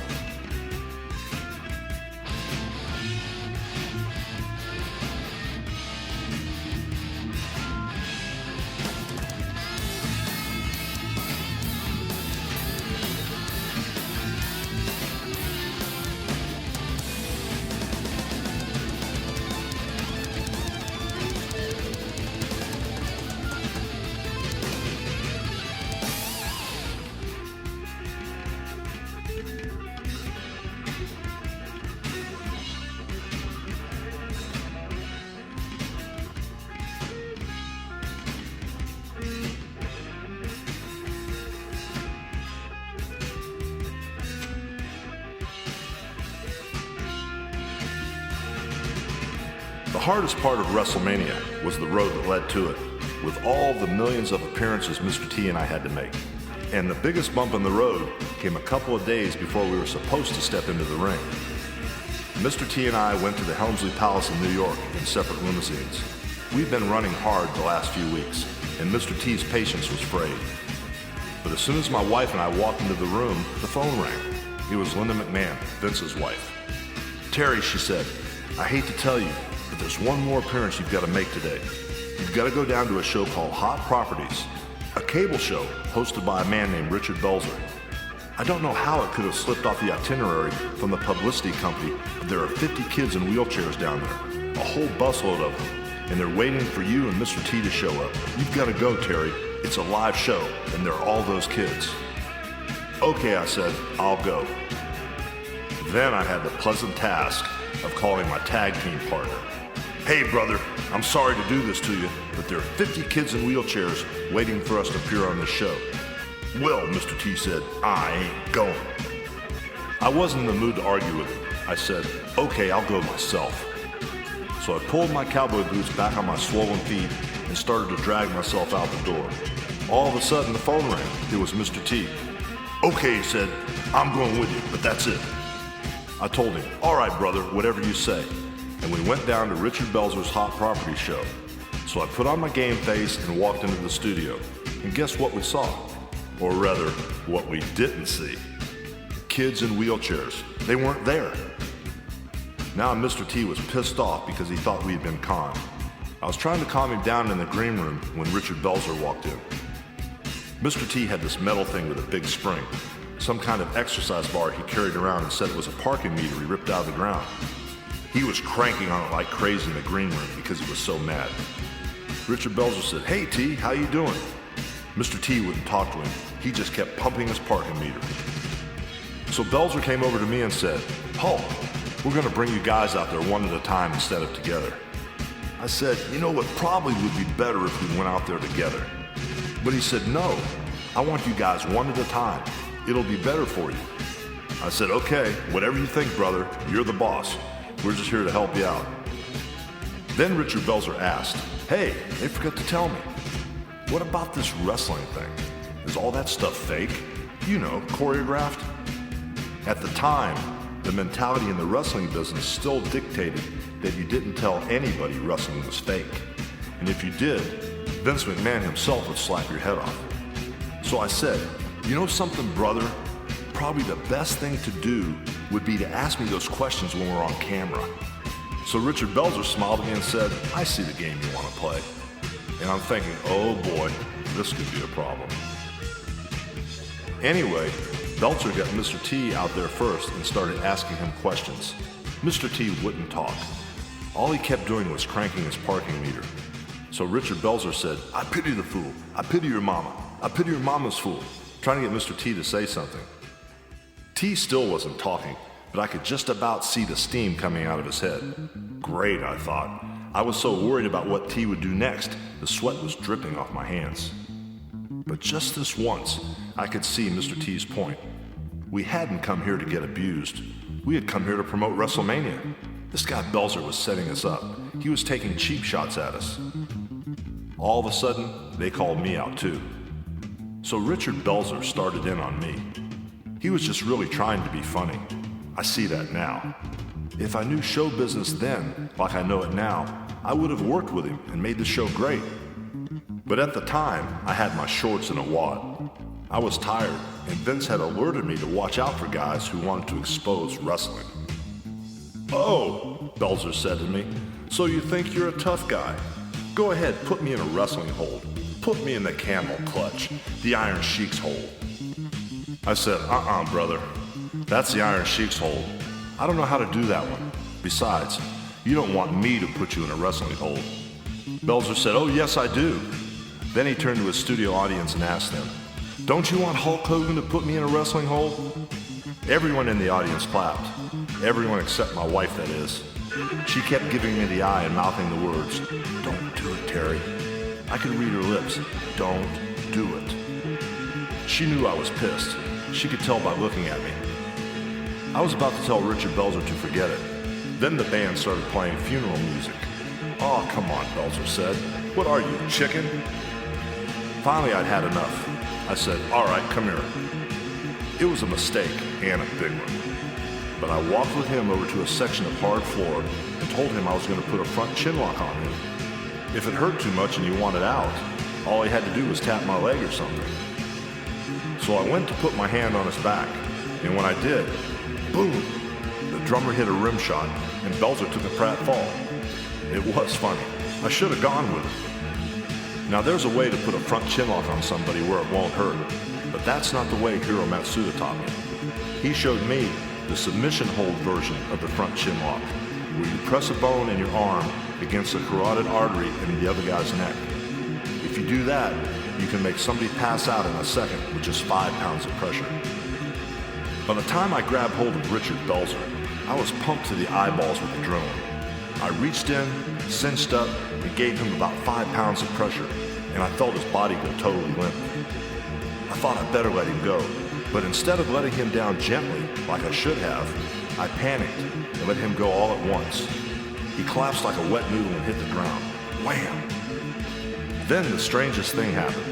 The hardest part of WrestleMania was the road that led to it, with all the millions of appearances Mr. T and I had to make. And the biggest bump in the road came a couple of days before we were supposed to step into the ring. Mr. T and I went to the Helmsley Palace in New York in separate limousines. We'd been running hard the last few weeks, and Mr. T's patience was frayed. But as soon as my wife and I walked into the room, the phone rang. It was Linda McMahon, Vince's wife. "Terry," she said, "I hate to tell you, but there's one more appearance you've got to make today. You've got to go down to a show called Hot Properties, a cable show hosted by a man named Richard Belzer. I don't know how it could have slipped off the itinerary from the publicity company, but there are 50 kids in wheelchairs down there, a whole busload of them, and they're waiting for you and Mr. T to show up. You've got to go, Terry. It's a live show, and they're all those kids." "Okay," I said, "I'll go." Then I had the pleasant task of calling my tag team partner. "Hey, brother, I'm sorry to do this to you, but there are 50 kids in wheelchairs waiting for us to appear on this show." "Well," Mr. T said, "I ain't going." I wasn't in the mood to argue with him. I said, "Okay, I'll go myself." So I pulled my cowboy boots back on my swollen feet and started to drag myself out the door. All of a sudden, the phone rang. It was Mr. T. "Okay," he said, "I'm going with you, but that's it." I told him, "All right, brother, whatever you say." And we went down to Richard Belzer's Hot Properties show. So I put on my game face and walked into the studio. And guess what we saw? Or rather, what we didn't see. Kids in wheelchairs. They weren't there. Now Mr. T was pissed off because he thought we had been conned. I was trying to calm him down in the green room when Richard Belzer walked in. Mr. T had this metal thing with a big spring, some kind of exercise bar he carried around and said it was a parking meter he ripped out of the ground. He was cranking on it like crazy in the green room because he was so mad. Richard Belzer said, "Hey T, how you doing?" Mr. T wouldn't talk to him. He just kept pumping his parking meter. So Belzer came over to me and said, "Hulk, we're going to bring you guys out there one at a time instead of together." I said, "You know what probably would be better if we went out there together." But he said, "No, I want you guys one at a time. It'll be better for you." I said, "Okay, whatever you think, brother. You're the boss. We're just here to help you out." Then Richard Belzer asked, "Hey, they forgot to tell me. What about this wrestling thing? Is all that stuff fake? You know, choreographed?" At the time, the mentality in the wrestling business still dictated that you didn't tell anybody wrestling was fake. And if you did, Vince McMahon himself would slap your head off. So I said, "You know something, brother? Probably the best thing to do would be to ask me those questions when we're on camera." So Richard Belzer smiled at me and said, "I see the game you want to play." And I'm thinking, oh boy, this could be a problem. Anyway, Belzer got Mr. T out there first and started asking him questions. Mr. T wouldn't talk. All he kept doing was cranking his parking meter. So Richard Belzer said, "I pity the fool. I pity your mama. I pity your mama's fool," trying to get Mr. T to say something. T still wasn't talking, but I could just about see the steam coming out of his head. Great, I thought. I was so worried about what T would do next, the sweat was dripping off my hands. But just this once, I could see Mr. T's point. We hadn't come here to get abused. We had come here to promote WrestleMania. This guy Belzer was setting us up. He was taking cheap shots at us. All of a sudden, they called me out too. So Richard Belzer started in on me. He was just really trying to be funny. I see that now. If I knew show business then, like I know it now, I would have worked with him and made the show great. But at the time, I had my shorts in a wad. I was tired, and Vince had alerted me to watch out for guys who wanted to expose wrestling. "Oh," Belzer said to me, "so you think you're a tough guy? Go ahead, put me in a wrestling hold. Put me in the camel clutch, the Iron Sheik's hold." I said, brother. That's the Iron Sheik's hold. I don't know how to do that one. Besides, you don't want me to put you in a wrestling hold." Belzer said, "Oh, yes, I do." Then he turned to his studio audience and asked them, "Don't you want Hulk Hogan to put me in a wrestling hold?" Everyone in the audience clapped. Everyone except my wife, that is. She kept giving me the eye and mouthing the words, "Don't do it, Terry." I could read her lips. "Don't do it." She knew I was pissed. She could tell by looking at me. I was about to tell Richard Belzer to forget it. Then the band started playing funeral music. "Oh, come on," Belzer said. "What are you, chicken?" Finally, I'd had enough. I said, "All right, come here." It was a mistake, and a big one. But I walked with him over to a section of hard floor and told him I was going to put a front chin lock on him. If it hurt too much and he wanted out, all he had to do was tap my leg or something. So I went to put my hand on his back, and when I did, boom, the drummer hit a rim shot, and Belzer took a pratfall. It was funny. I should have gone with it. Now there's a way to put a front chin lock on somebody where it won't hurt, but that's not the way Hiro Matsuda taught me. He showed me the submission hold version of the front chin lock, where you press a bone in your arm against a carotid artery in the other guy's neck. If you do that, you can make somebody pass out in a second with just 5 pounds of pressure. By the time I grabbed hold of Richard Belzer, I was pumped to the eyeballs with adrenaline. I reached in, cinched up, and gave him about 5 pounds of pressure, and I felt his body go totally limp. I thought I'd better let him go, but instead of letting him down gently, like I should have, I panicked and let him go all at once. He collapsed like a wet noodle and hit the ground. Wham! Then the strangest thing happened.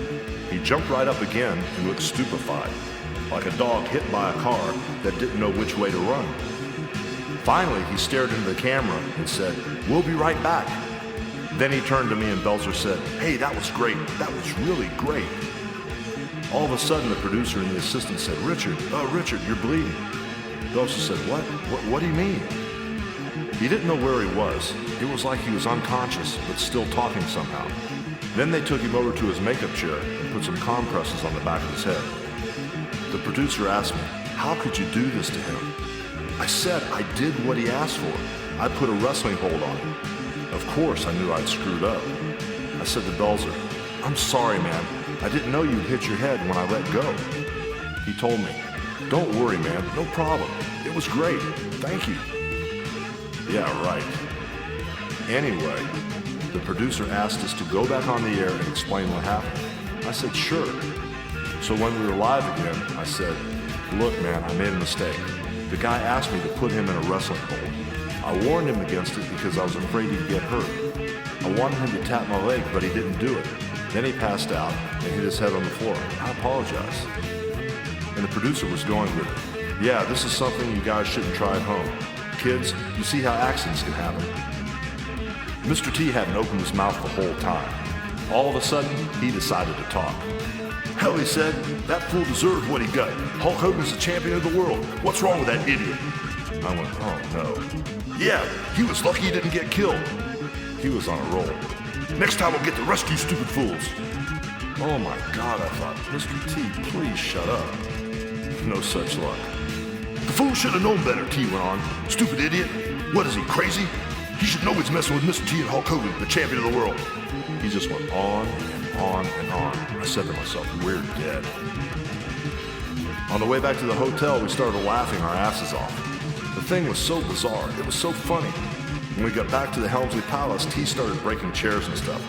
He jumped right up again and looked stupefied, like a dog hit by a car that didn't know which way to run. Finally, he stared into the camera and said, "We'll be right back." Then he turned to me and Belzer said, "Hey, that was great. That was really great." All of a sudden, the producer and the assistant said, Richard, you're bleeding." Belzer said, What do you mean?" He didn't know where he was. It was like he was unconscious, but still talking somehow. Then they took him over to his makeup chair and put some compresses on the back of his head. The producer asked me, "How could you do this to him?" I said I did what he asked for. I put a wrestling hold on him. Of course, I knew I'd screwed up. I said to Belzer, "I'm sorry, man. I didn't know you'd hit your head when I let go." He told me, "Don't worry, man. No problem. It was great. Thank you." Yeah, right. Anyway, the producer asked us to go back on the air and explain what happened. I said, "Sure." So when we were live again, I said, "Look, man, I made a mistake. The guy asked me to put him in a wrestling hold. I warned him against it because I was afraid he'd get hurt. I wanted him to tap my leg, but he didn't do it. Then he passed out and hit his head on the floor. I apologize." And the producer was going with it. "Yeah, this is something you guys shouldn't try at home. Kids, you see how accidents can happen." Mr. T hadn't opened his mouth the whole time. All of a sudden, he decided to talk. "Hell," he said, "that fool deserved what he got. Hulk Hogan's the champion of the world. What's wrong with that idiot?" I went, "Oh no." "Yeah, he was lucky he didn't get killed." He was on a roll. "Next time we'll get the rest of you stupid fools." Oh my God, I thought, Mr. T, please shut up. No such luck. "The fool should have known better," T went on. "Stupid idiot. What is he, crazy? He should know he's messing with Mr. T and Hulk Hogan, the champion of the world." He just went on and on and on. I said to myself, we're dead. On the way back to the hotel, we started laughing our asses off. The thing was so bizarre. It was so funny. When we got back to the Helmsley Palace, T started breaking chairs and stuff.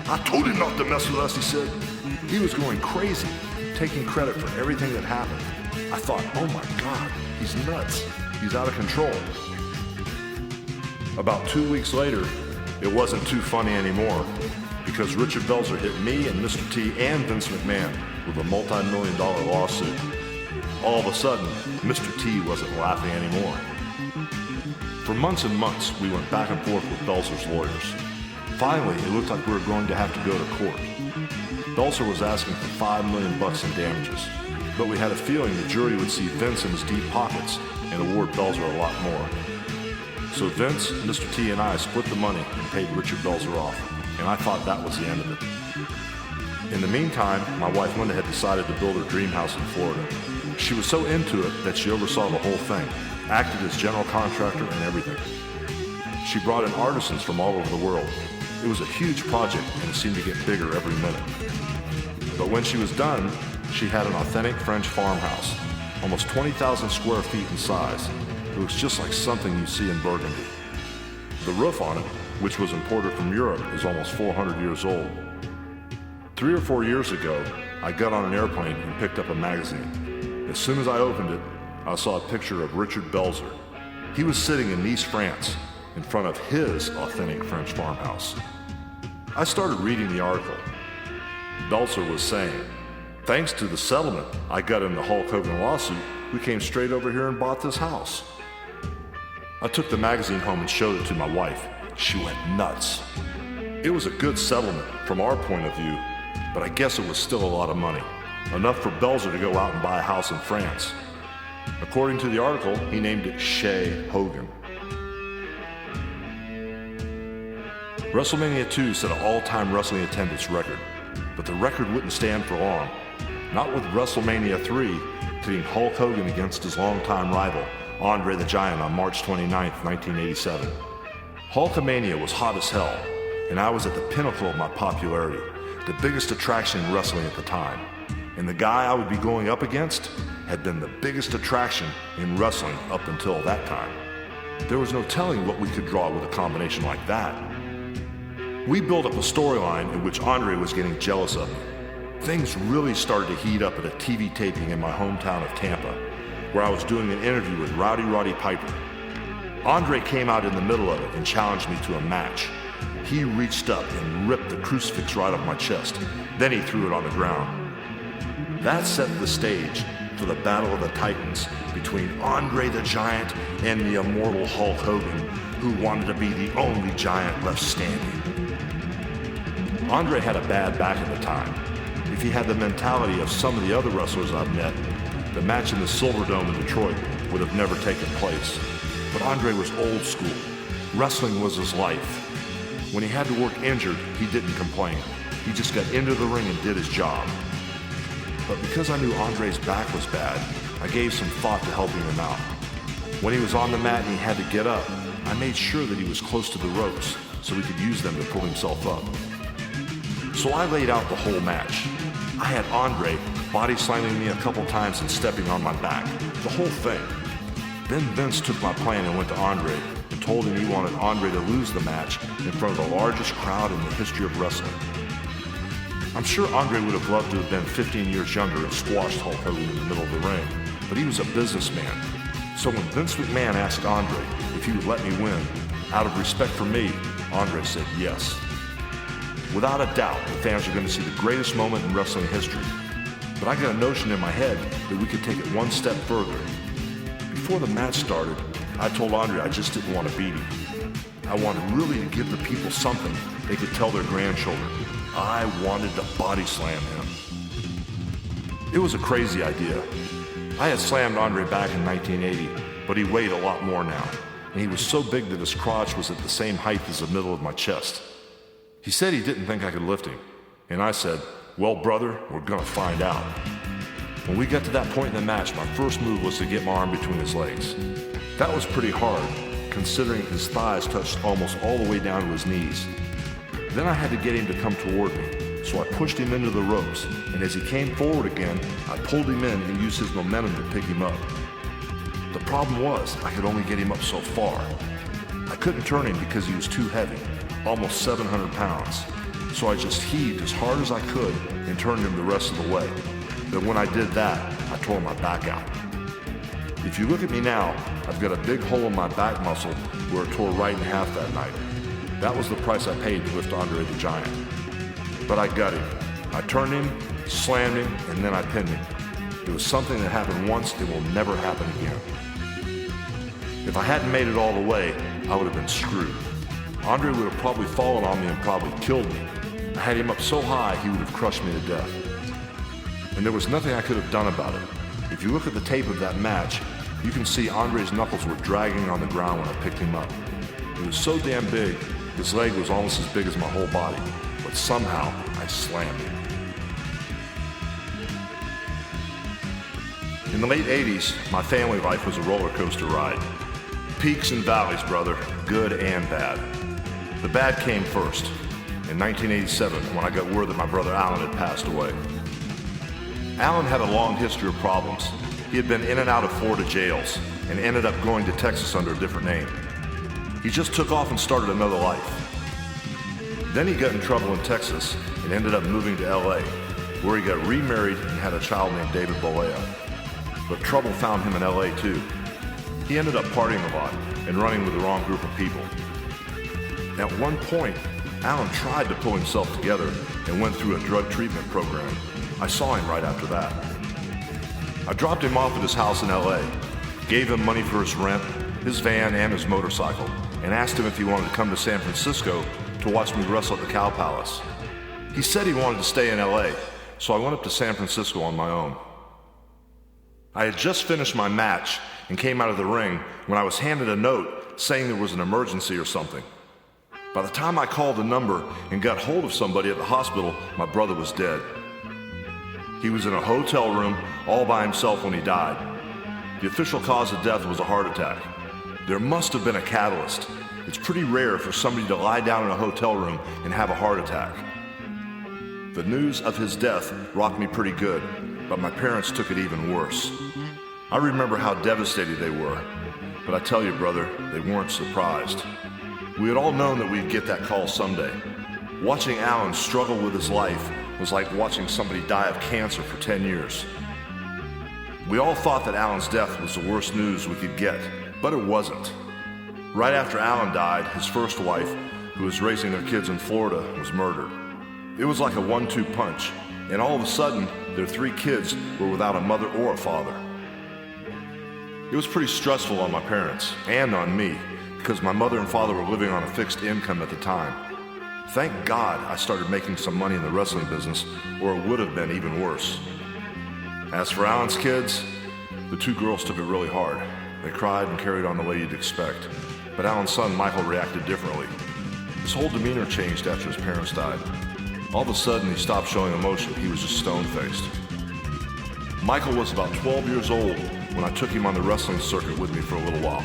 "I told him not to mess with us," he said. He was going crazy, taking credit for everything that happened. I thought, oh my God, he's nuts. He's out of control. About 2 weeks later, it wasn't too funny anymore because Richard Belzer hit me and Mr. T and Vince McMahon with a multi-million-dollar lawsuit. All of a sudden, Mr. T wasn't laughing anymore. For months and months, we went back and forth with Belzer's lawyers. Finally, it looked like we were going to have to go to court. Belzer was asking for $5 million in damages, but we had a feeling the jury would see Vince in his deep pockets and award Belzer a lot more. So Vince, Mr. T, and I split the money and paid Richard Belzer off, and I thought that was the end of it. In the meantime, my wife Linda had decided to build her dream house in Florida. She was so into it that she oversaw the whole thing, acted as general contractor and everything. She brought in artisans from all over the world. It was a huge project and it seemed to get bigger every minute. But when she was done, she had an authentic French farmhouse, almost 20,000 square feet in size. It looks just like something you see in Burgundy. The roof on it, which was imported from Europe, is almost 400 years old. 3 or 4 years ago, I got on an airplane and picked up a magazine. As soon as I opened it, I saw a picture of Richard Belzer. He was sitting in Nice, France, in front of his authentic French farmhouse. I started reading the article. Belzer was saying, "Thanks to the settlement I got in the Hulk Hogan lawsuit, we came straight over here and bought this house." I took the magazine home and showed it to my wife. She went nuts. It was a good settlement from our point of view, but I guess it was still a lot of money. Enough for Belzer to go out and buy a house in France. According to the article, he named it Shea Hogan. WrestleMania 2 set an all-time wrestling attendance record, but the record wouldn't stand for long. Not with WrestleMania 3 pitting Hulk Hogan against his longtime rival, Andre the Giant, on March 29, 1987. Hulkamania was hot as hell, and I was at the pinnacle of my popularity, the biggest attraction in wrestling at the time. And the guy I would be going up against had been the biggest attraction in wrestling up until that time. There was no telling what we could draw with a combination like that. We built up a storyline in which Andre was getting jealous of me. Things really started to heat up at a TV taping in my hometown of Tampa, where I was doing an interview with Roddy Piper. Andre came out in the middle of it and challenged me to a match. He reached up and ripped the crucifix right off my chest. Then he threw it on the ground. That set the stage for the Battle of the Titans between Andre the Giant and the immortal Hulk Hogan, who wanted to be the only giant left standing. Andre had a bad back at the time. If he had the mentality of some of the other wrestlers I've met, the match in the Silverdome in Detroit would have never taken place. But Andre was old school. Wrestling was his life. When he had to work injured, he didn't complain. He just got into the ring and did his job. But because I knew Andre's back was bad, I gave some thought to helping him out. When he was on the mat and he had to get up, I made sure that he was close to the ropes so he could use them to pull himself up. So I laid out the whole match. I had Andre body slamming me a couple times and stepping on my back. The whole thing. Then Vince took my plan and went to Andre and told him he wanted Andre to lose the match in front of the largest crowd in the history of wrestling. I'm sure Andre would have loved to have been 15 years younger and squashed Hulk Hogan in the middle of the ring, but he was a businessman. So when Vince McMahon asked Andre if he would let me win, out of respect for me, Andre said yes. Without a doubt, the fans are going to see the greatest moment in wrestling history. But I got a notion in my head that we could take it one step further. Before the match started, I told Andre I just didn't want to beat him. I wanted really to give the people something they could tell their grandchildren. I wanted to body slam him. It was a crazy idea. I had slammed Andre back in 1980, but he weighed a lot more now, and he was so big that his crotch was at the same height as the middle of my chest. He said he didn't think I could lift him, and I said, "Well, brother, we're gonna find out." When we got to that point in the match, my first move was to get my arm between his legs. That was pretty hard, considering his thighs touched almost all the way down to his knees. Then I had to get him to come toward me, so I pushed him into the ropes, and as he came forward again, I pulled him in and used his momentum to pick him up. The problem was, I could only get him up so far. I couldn't turn him because he was too heavy, almost 700 pounds, so I just heaved as hard as I could and turned him the rest of the way. But when I did that, I tore my back out. If you look at me now, I've got a big hole in my back muscle where it tore right in half that night. That was the price I paid to lift Andre the Giant. But I got him. I turned him, slammed him, and then I pinned him. It was something that happened once, it will never happen again. If I hadn't made it all the way, I would have been screwed. Andre would have probably fallen on me and probably killed me. I had him up so high, he would have crushed me to death. And there was nothing I could have done about it. If you look at the tape of that match, you can see Andre's knuckles were dragging on the ground when I picked him up. It was so damn big, his leg was almost as big as my whole body, but somehow I slammed him. In the late 80s, my family life was a roller coaster ride. Peaks and valleys, brother, good and bad. The bad came first, in 1987, when I got word that my brother Alan had passed away. Alan had a long history of problems. He had been in and out of Florida jails and ended up going to Texas under a different name. He just took off and started another life. Then he got in trouble in Texas and ended up moving to LA, where he got remarried and had a child named David Bollea. But trouble found him in LA too. He ended up partying a lot and running with the wrong group of people. At one point, Alan tried to pull himself together and went through a drug treatment program. I saw him right after that. I dropped him off at his house in LA, gave him money for his rent, his van, and his motorcycle, and asked him if he wanted to come to San Francisco to watch me wrestle at the Cow Palace. He said he wanted to stay in LA, so I went up to San Francisco on my own. I had just finished my match and came out of the ring when I was handed a note saying there was an emergency or something. By the time I called the number and got hold of somebody at the hospital, my brother was dead. He was in a hotel room all by himself when he died. The official cause of death was a heart attack. There must have been a catalyst. It's pretty rare for somebody to lie down in a hotel room and have a heart attack. The news of his death rocked me pretty good, but my parents took it even worse. I remember how devastated they were, but I tell you, brother, they weren't surprised. We had all known that we'd get that call someday. Watching Alan struggle with his life was like watching somebody die of cancer for 10 years. We all thought that Alan's death was the worst news we could get, but it wasn't. Right after Alan died, his first wife, who was raising their kids in Florida, was murdered. It was like a 1-2 punch, and all of a sudden, their 3 kids were without a mother or a father. It was pretty stressful on my parents, and on me, because my mother and father were living on a fixed income at the time. Thank God I started making some money in the wrestling business, or it would have been even worse. As for Alan's kids, the 2 girls took it really hard. They cried and carried on the way you'd expect. But Alan's son, Michael, reacted differently. His whole demeanor changed after his parents died. All of a sudden, he stopped showing emotion. He was just stone-faced. Michael was about 12 years old when I took him on the wrestling circuit with me for a little while.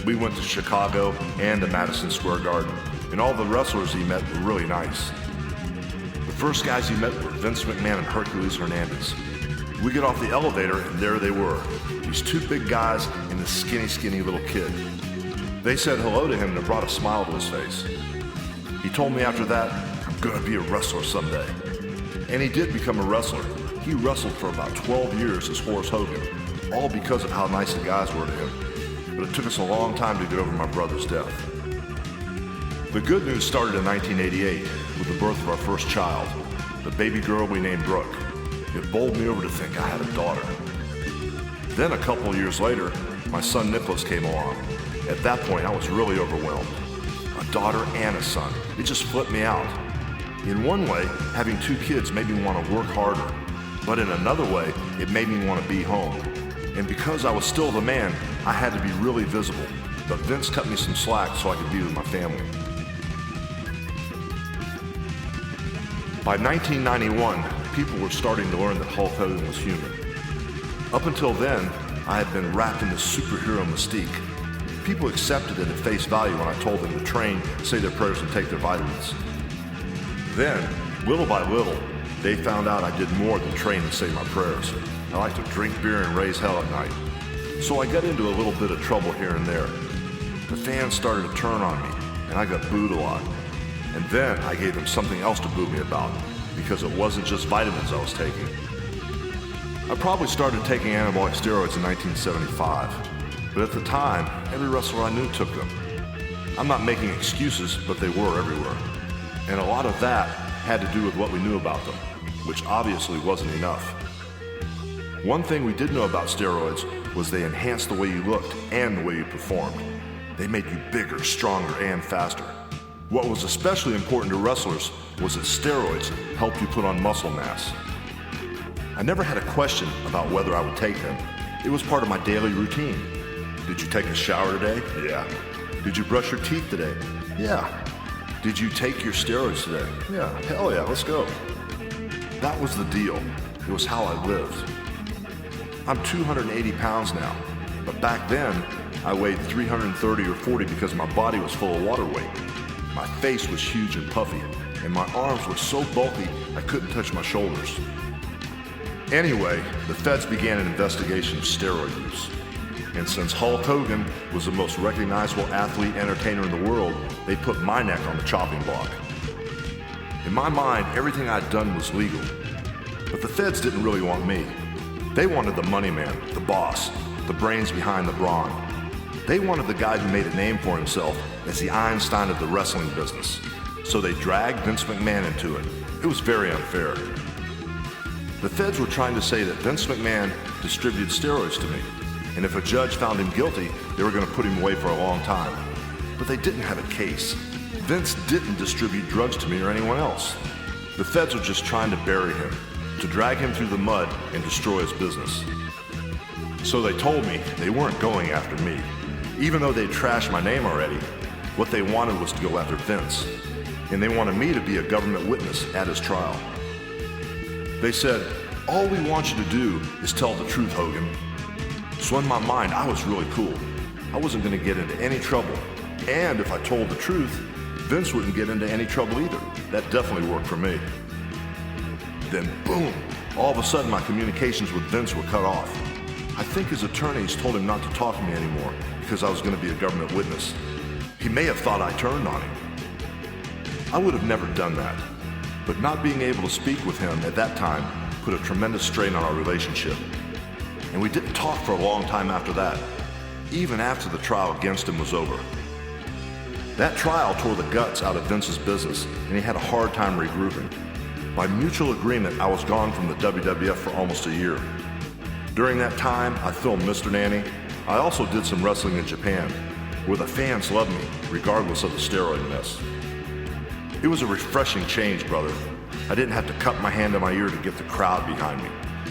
We went to Chicago and to Madison Square Garden, and all the wrestlers he met were really nice. The first guys he met were Vince McMahon and Hercules Hernandez. We get off the elevator, and there they were, these 2 big guys and this skinny little kid. They said hello to him and it brought a smile to his face. He told me after that, "I'm gonna be a wrestler someday." And he did become a wrestler. He wrestled for about 12 years as Horace Hogan, all because of how nice the guys were to him. But it took us a long time to get over my brother's death. The good news started in 1988 with the birth of our first child, the baby girl we named Brooke. It bowled me over to think I had a daughter. Then a couple years later, my son Nicholas came along. At that point, I was really overwhelmed. A daughter and a son. It just flipped me out. In one way, having 2 kids made me want to work harder. But in another way, it made me want to be home. And because I was still the man, I had to be really visible. But Vince cut me some slack so I could be with my family. By 1991, people were starting to learn that Hulk Hogan was human. Up until then, I had been wrapped in the superhero mystique. People accepted it at face value when I told them to train, say their prayers, and take their vitamins. Then, little by little, they found out I did more than train and say my prayers. I like to drink beer and raise hell at night. So I got into a little bit of trouble here and there. The fans started to turn on me, and I got booed a lot. And then I gave them something else to boo me about, because it wasn't just vitamins I was taking. I probably started taking anabolic steroids in 1975, but at the time, every wrestler I knew took them. I'm not making excuses, but they were everywhere. And a lot of that had to do with what we knew about them, which obviously wasn't enough. One thing we did know about steroids was they enhanced the way you looked and the way you performed. They made you bigger, stronger, and faster. What was especially important to wrestlers was that steroids helped you put on muscle mass. I never had a question about whether I would take them. It was part of my daily routine. Did you take a shower today? Yeah. Did you brush your teeth today? Yeah. Did you take your steroids today? Yeah. Hell yeah, let's go. That was the deal. It was how I lived. I'm 280 pounds now, but back then, I weighed 330 or 40 because my body was full of water weight. My face was huge and puffy, and my arms were so bulky I couldn't touch my shoulders. Anyway, the feds began an investigation of steroid use. And since Hulk Hogan was the most recognizable athlete entertainer in the world, they put my neck on the chopping block. In my mind, everything I'd done was legal. But the feds didn't really want me. They wanted the money man, the boss, the brains behind the brawn. They wanted the guy who made a name for himself as the Einstein of the wrestling business. So they dragged Vince McMahon into it. It was very unfair. The feds were trying to say that Vince McMahon distributed steroids to me, and if a judge found him guilty, they were going to put him away for a long time. But they didn't have a case. Vince didn't distribute drugs to me or anyone else. The feds were just trying to bury him, to drag him through the mud and destroy his business. So they told me they weren't going after me. Even though they'd trashed my name already, what they wanted was to go after Vince. And they wanted me to be a government witness at his trial. They said, all we want you to do is tell the truth, Hogan. So in my mind, I was really cool. I wasn't going to get into any trouble. And if I told the truth, Vince wouldn't get into any trouble either. That definitely worked for me. Then boom, all of a sudden my communications with Vince were cut off. I think his attorneys told him not to talk to me anymore because I was going to be a government witness. He may have thought I turned on him. I would have never done that. But not being able to speak with him at that time put a tremendous strain on our relationship. And we didn't talk for a long time after that, even after the trial against him was over. That trial tore the guts out of Vince's business, and he had a hard time regrouping. By mutual agreement, I was gone from the WWF for almost a year. During that time, I filmed Mr. Nanny. I also did some wrestling in Japan, where the fans loved me, regardless of the steroid mess. It was a refreshing change, brother. I didn't have to cup my hand to my ear to get the crowd behind me.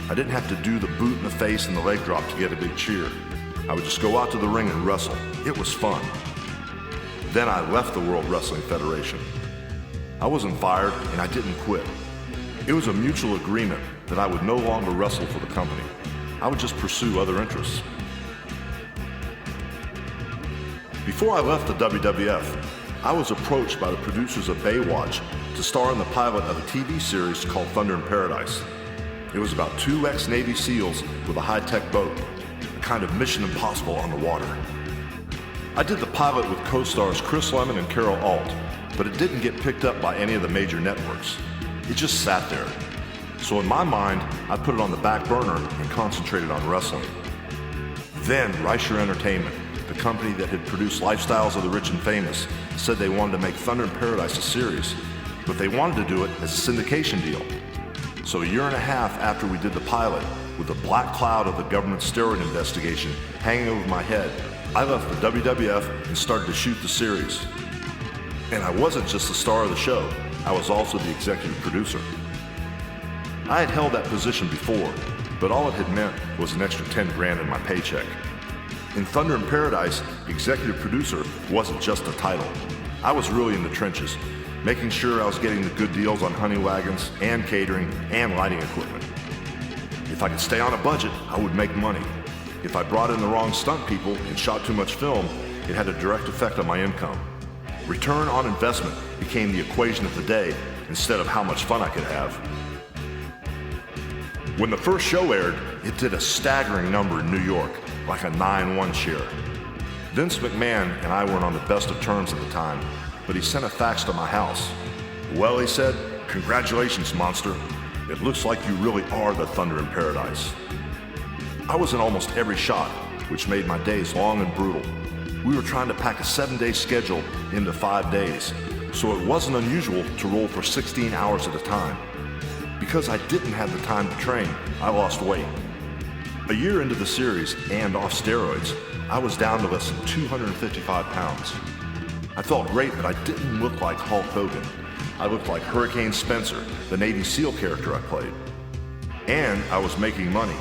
I didn't have to do the boot in the face and the leg drop to get a big cheer. I would just go out to the ring and wrestle. It was fun. Then I left the World Wrestling Federation. I wasn't fired and I didn't quit. It was a mutual agreement that I would no longer wrestle for the company. I would just pursue other interests. Before I left the WWF, I was approached by the producers of Baywatch to star in the pilot of a TV series called Thunder in Paradise. It was about two ex-Navy SEALs with a high-tech boat, a kind of Mission Impossible on the water. I did the pilot with co-stars Chris Lemon and Carol Alt, but it didn't get picked up by any of the major networks. It just sat there. So in my mind, I put it on the back burner and concentrated on wrestling. Then Reicher Entertainment, the company that had produced Lifestyles of the Rich and Famous, said they wanted to make Thunder in Paradise a series, but they wanted to do it as a syndication deal. So a year and a half after we did the pilot, with the black cloud of the government steroid investigation hanging over my head, I left the WWF and started to shoot the series. And I wasn't just the star of the show, I was also the executive producer. I had held that position before, but all it had meant was an extra 10 grand in my paycheck. In Thunder in Paradise, executive producer wasn't just a title. I was really in the trenches, making sure I was getting the good deals on honey wagons and catering and lighting equipment. If I could stay on a budget, I would make money. If I brought in the wrong stunt people and shot too much film, it had a direct effect on my income. Return on investment became the equation of the day instead of how much fun I could have. When the first show aired, it did a staggering number in New York, like a 9-1 share. Vince McMahon and I weren't on the best of terms at the time, but he sent a fax to my house. Well, he said, "Congratulations, monster. It looks like you really are the Thunder in Paradise." I was in almost every shot, which made my days long and brutal. We were trying to pack a 7-day schedule into 5 days, so it wasn't unusual to roll for 16 hours at a time. Because I didn't have the time to train, I lost weight. A year into the series and off steroids, I was down to less than 255 pounds. I felt great, but I didn't look like Hulk Hogan. I looked like Hurricane Spencer, the Navy SEAL character I played. And I was making money,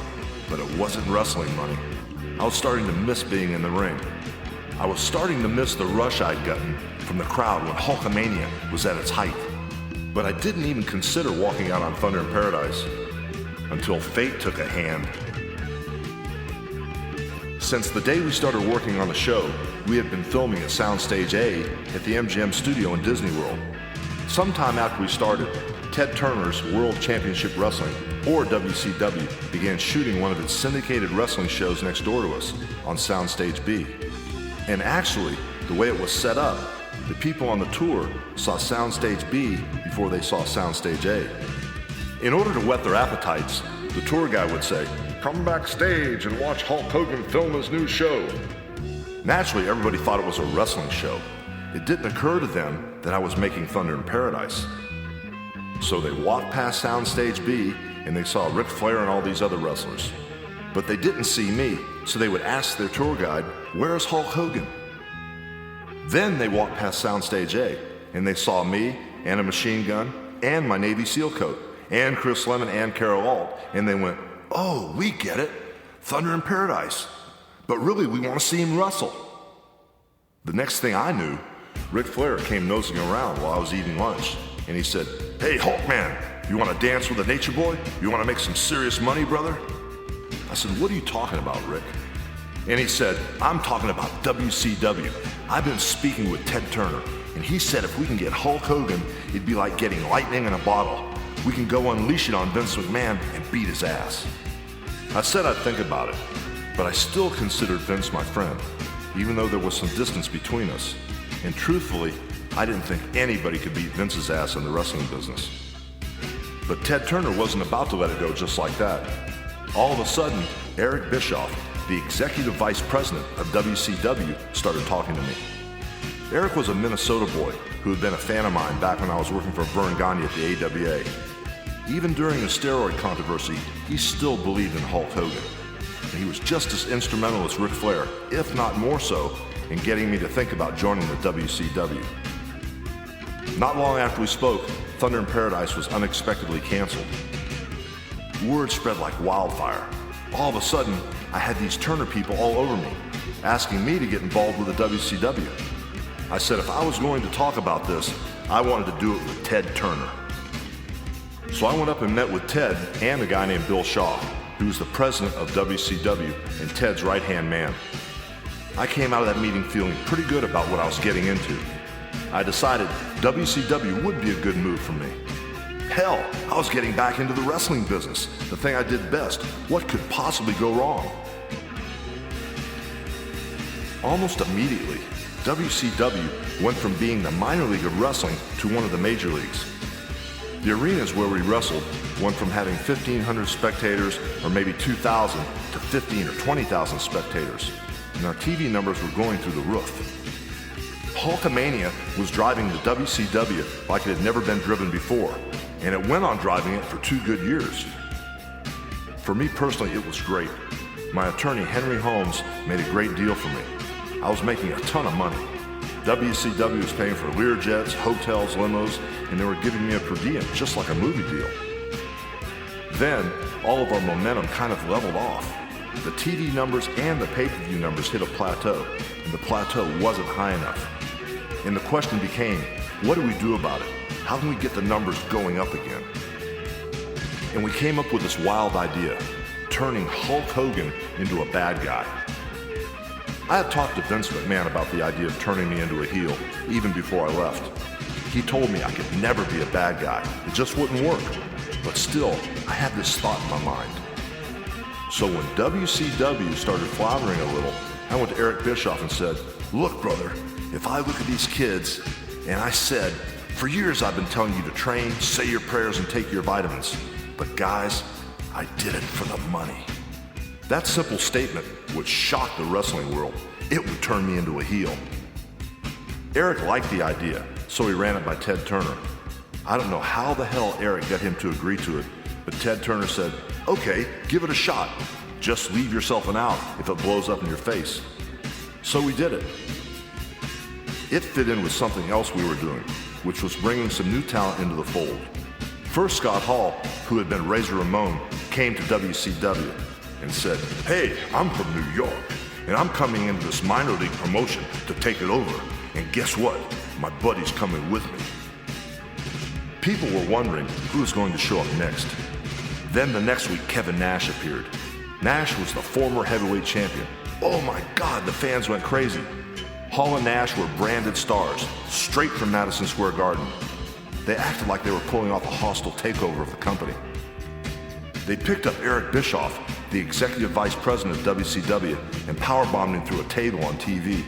but it wasn't wrestling money. I was starting to miss being in the ring. I was starting to miss the rush I'd gotten from the crowd when Hulkamania was at its height. But I didn't even consider walking out on Thunder in Paradise until fate took a hand. Since the day we started working on the show, we had been filming at Soundstage A at the MGM studio in Disney World. Sometime after we started, Ted Turner's World Championship Wrestling, or WCW, began shooting one of its syndicated wrestling shows next door to us on Soundstage B. And actually, the way it was set up, the people on the tour saw Soundstage B before they saw Soundstage A. In order to whet their appetites, the tour guide would say, "Come backstage and watch Hulk Hogan film his new show." Naturally, everybody thought it was a wrestling show. It didn't occur to them that I was making Thunder in Paradise. So they walked past Soundstage B and they saw Ric Flair and all these other wrestlers. But they didn't see me, so they would ask their tour guide, "Where's Hulk Hogan?" Then they walked past Soundstage A and they saw me and a machine gun and my Navy SEAL coat and Chris Lemon and Carol Alt, and they went, "Oh, we get it. Thunder in Paradise. But really, we want to see him wrestle." The next thing I knew, Ric Flair came nosing around while I was eating lunch, and he said, "Hey, Hulkman, you want to dance with the Nature Boy? You want to make some serious money, brother?" I said, "What are you talking about, Rick?" And he said, "I'm talking about WCW. I've been speaking with Ted Turner, and he said if we can get Hulk Hogan, it'd be like getting lightning in a bottle. We can go unleash it on Vince McMahon and beat his ass." I said I'd think about it, but I still considered Vince my friend, even though there was some distance between us. And truthfully, I didn't think anybody could beat Vince's ass in the wrestling business. But Ted Turner wasn't about to let it go just like that. All of a sudden, Eric Bischoff, the executive vice president of WCW, started talking to me. Eric was a Minnesota boy who had been a fan of mine back when I was working for Vern Gagne at the AWA. Even during the steroid controversy, he still believed in Hulk Hogan. And he was just as instrumental as Ric Flair, if not more so, in getting me to think about joining the WCW. Not long after we spoke, Thunder in Paradise was unexpectedly canceled. Word spread like wildfire. All of a sudden, I had these Turner people all over me, asking me to get involved with the WCW. I said if I was going to talk about this, I wanted to do it with Ted Turner. So I went up and met with Ted and a guy named Bill Shaw, who was the president of WCW and Ted's right-hand man. I came out of that meeting feeling pretty good about what I was getting into. I decided WCW would be a good move for me. Hell, I was getting back into the wrestling business, the thing I did best. What could possibly go wrong? Almost immediately, WCW went from being the minor league of wrestling to one of the major leagues. The arenas where we wrestled went from having 1,500 spectators or maybe 2,000 to 15 or 20,000 spectators, and our TV numbers were going through the roof. Hulkamania was driving the WCW like it had never been driven before, and it went on driving it for 2 good years. For me personally, it was great. My attorney, Henry Holmes, made a great deal for me. I was making a ton of money. WCW was paying for Learjets, hotels, limos, and they were giving me a per diem, just like a movie deal. Then, all of our momentum kind of leveled off. The TV numbers and the pay-per-view numbers hit a plateau, and the plateau wasn't high enough. And the question became, what do we do about it? How can we get the numbers going up again? And we came up with this wild idea, turning Hulk Hogan into a bad guy. I had talked to Vince McMahon about the idea of turning me into a heel, even before I left. He told me I could never be a bad guy. It just wouldn't work. But still, I had this thought in my mind. So when WCW started floundering a little, I went to Eric Bischoff and said, "Look, brother, if I look at these kids, and I said, for years I've been telling you to train, say your prayers, and take your vitamins. But guys, I did it for the money." That simple statement would shock the wrestling world. It would turn me into a heel. Eric liked the idea, so he ran it by Ted Turner. I don't know how the hell Eric got him to agree to it, but Ted Turner said, "Okay, give it a shot. Just leave yourself an out if it blows up in your face." So we did it. It fit in with something else we were doing, which was bringing some new talent into the fold. First, Scott Hall, who had been Razor Ramon, came to WCW and said, "Hey, I'm from New York, and I'm coming into this minor league promotion to take it over. And guess what? My buddy's coming with me." People were wondering who was going to show up next. Then the next week, Kevin Nash appeared. Nash was the former heavyweight champion. Oh my God, the fans went crazy. Hall and Nash were branded stars, straight from Madison Square Garden. They acted like they were pulling off a hostile takeover of the company. They picked up Eric Bischoff, the executive vice president of WCW, and powerbombed him through a table on TV.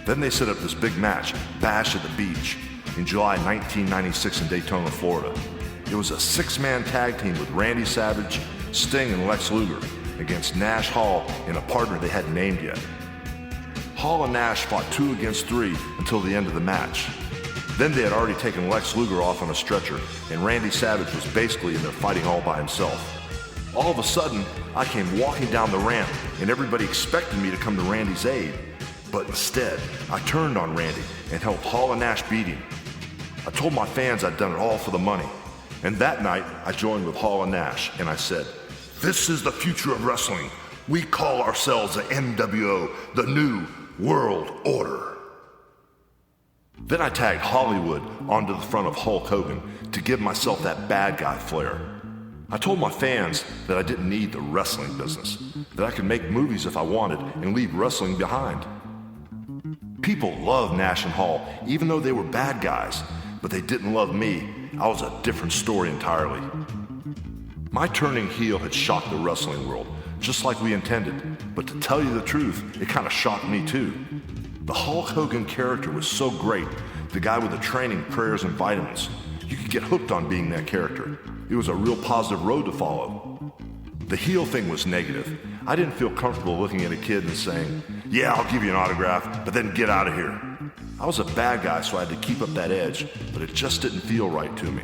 Then they set up this big match, Bash at the Beach, in July 1996 in Daytona, Florida. It was a 6-man tag team with Randy Savage, Sting, and Lex Luger against Nash, Hall, and a partner they hadn't named yet. Hall and Nash fought 2 against 3 until the end of the match. Then they had already taken Lex Luger off on a stretcher, and Randy Savage was basically in there fighting all by himself. All of a sudden, I came walking down the ramp, and everybody expected me to come to Randy's aid. But instead, I turned on Randy and helped Hall and Nash beat him. I told my fans I'd done it all for the money. And that night, I joined with Hall and Nash, and I said, "This is the future of wrestling. We call ourselves the NWO, the New World Order." Then I tagged Hollywood onto the front of Hulk Hogan to give myself that bad guy flair. I told my fans that I didn't need the wrestling business, that I could make movies if I wanted and leave wrestling behind. People loved Nash and Hall, even though they were bad guys, but they didn't love me. I was a different story entirely. My turning heel had shocked the wrestling world, just like we intended, but to tell you the truth, it kind of shocked me too. The Hulk Hogan character was so great, the guy with the training, prayers, and vitamins. You could get hooked on being that character. It was a real positive road to follow. The heel thing was negative. I didn't feel comfortable looking at a kid and saying, "Yeah, I'll give you an autograph, but then get out of here." I was a bad guy, so I had to keep up that edge, but it just didn't feel right to me.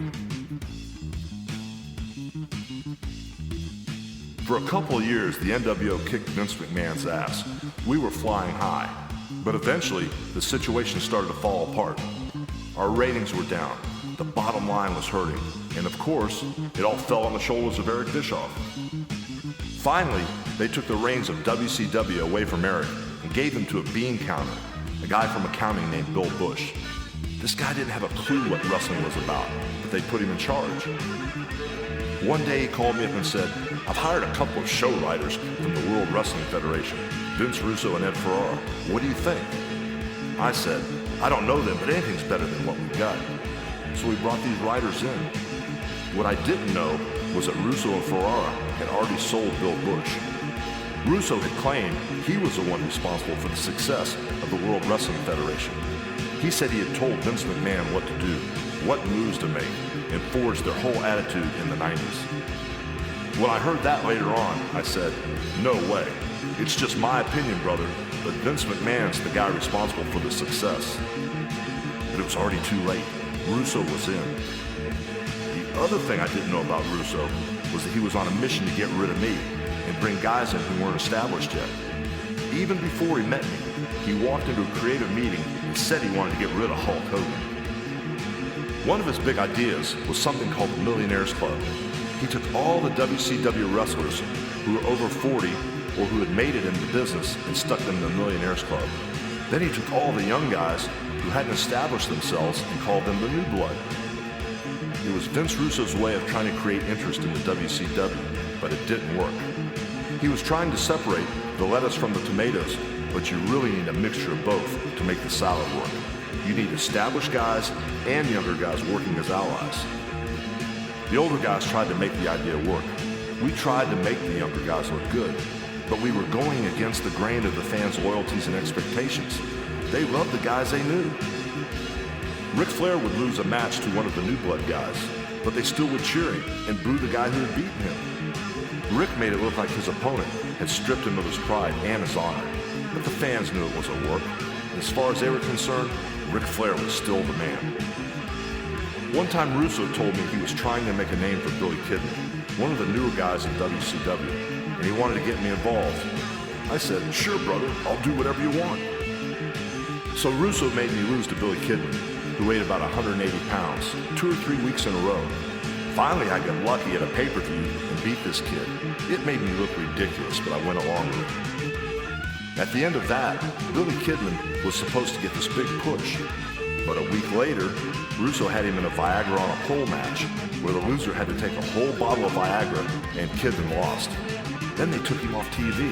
For a couple of years, the NWO kicked Vince McMahon's ass. We were flying high. But eventually, the situation started to fall apart. Our ratings were down, the bottom line was hurting, and of course, it all fell on the shoulders of Eric Bischoff. Finally, they took the reins of WCW away from Eric and gave him to a bean counter, a guy from accounting named Bill Bush. This guy didn't have a clue what wrestling was about, but they put him in charge. One day he called me up and said, "I've hired a couple of show writers from the World Wrestling Federation, Vince Russo and Ed Ferrara. What do you think?" I said, "I don't know them, but anything's better than what we've got." So we brought these writers in. What I didn't know was that Russo and Ferrara had already sold Bill Bush. Russo had claimed he was the one responsible for the success of the World Wrestling Federation. He said he had told Vince McMahon what to do, what moves to make, and forged their whole attitude in the 90s. When I heard that later on, I said, "No way. It's just my opinion, brother, but Vince McMahon's the guy responsible for the success." But it was already too late. Russo was in. The other thing I didn't know about Russo was that he was on a mission to get rid of me and bring guys in who weren't established yet. Even before he met me, he walked into a creative meeting and said he wanted to get rid of Hulk Hogan. One of his big ideas was something called the Millionaires Club. He took all the WCW wrestlers who were over 40 or who had made it in the business and stuck them in the Millionaires Club. Then he took all the young guys who hadn't established themselves and called them the New Blood. It was Vince Russo's way of trying to create interest in the WCW, but it didn't work. He was trying to separate the lettuce from the tomatoes, but you really need a mixture of both to make the salad work. You need established guys and younger guys working as allies. The older guys tried to make the idea work. We tried to make the younger guys look good, but we were going against the grain of the fans' loyalties and expectations. They loved the guys they knew. Ric Flair would lose a match to one of the New Blood guys, but they still would cheer him and boo the guy who had beaten him. Rick made it look like his opponent had stripped him of his pride and his honor, but the fans knew it was a work. As far as they were concerned, Ric Flair was still the man. One time Russo told me he was trying to make a name for Billy Kidman, one of the newer guys in WCW, and he wanted to get me involved. I said, "Sure, brother, I'll do whatever you want." So Russo made me lose to Billy Kidman, who weighed about 180 pounds, 2 or 3 weeks in a row. Finally, I got lucky at a pay-per-view and beat this kid. It made me look ridiculous, but I went along with it. At the end of that, Billy Kidman was supposed to get this big push. But a week later, Russo had him in a Viagra on a pole match, where the loser had to take a whole bottle of Viagra, and Kidman lost. Then they took him off TV.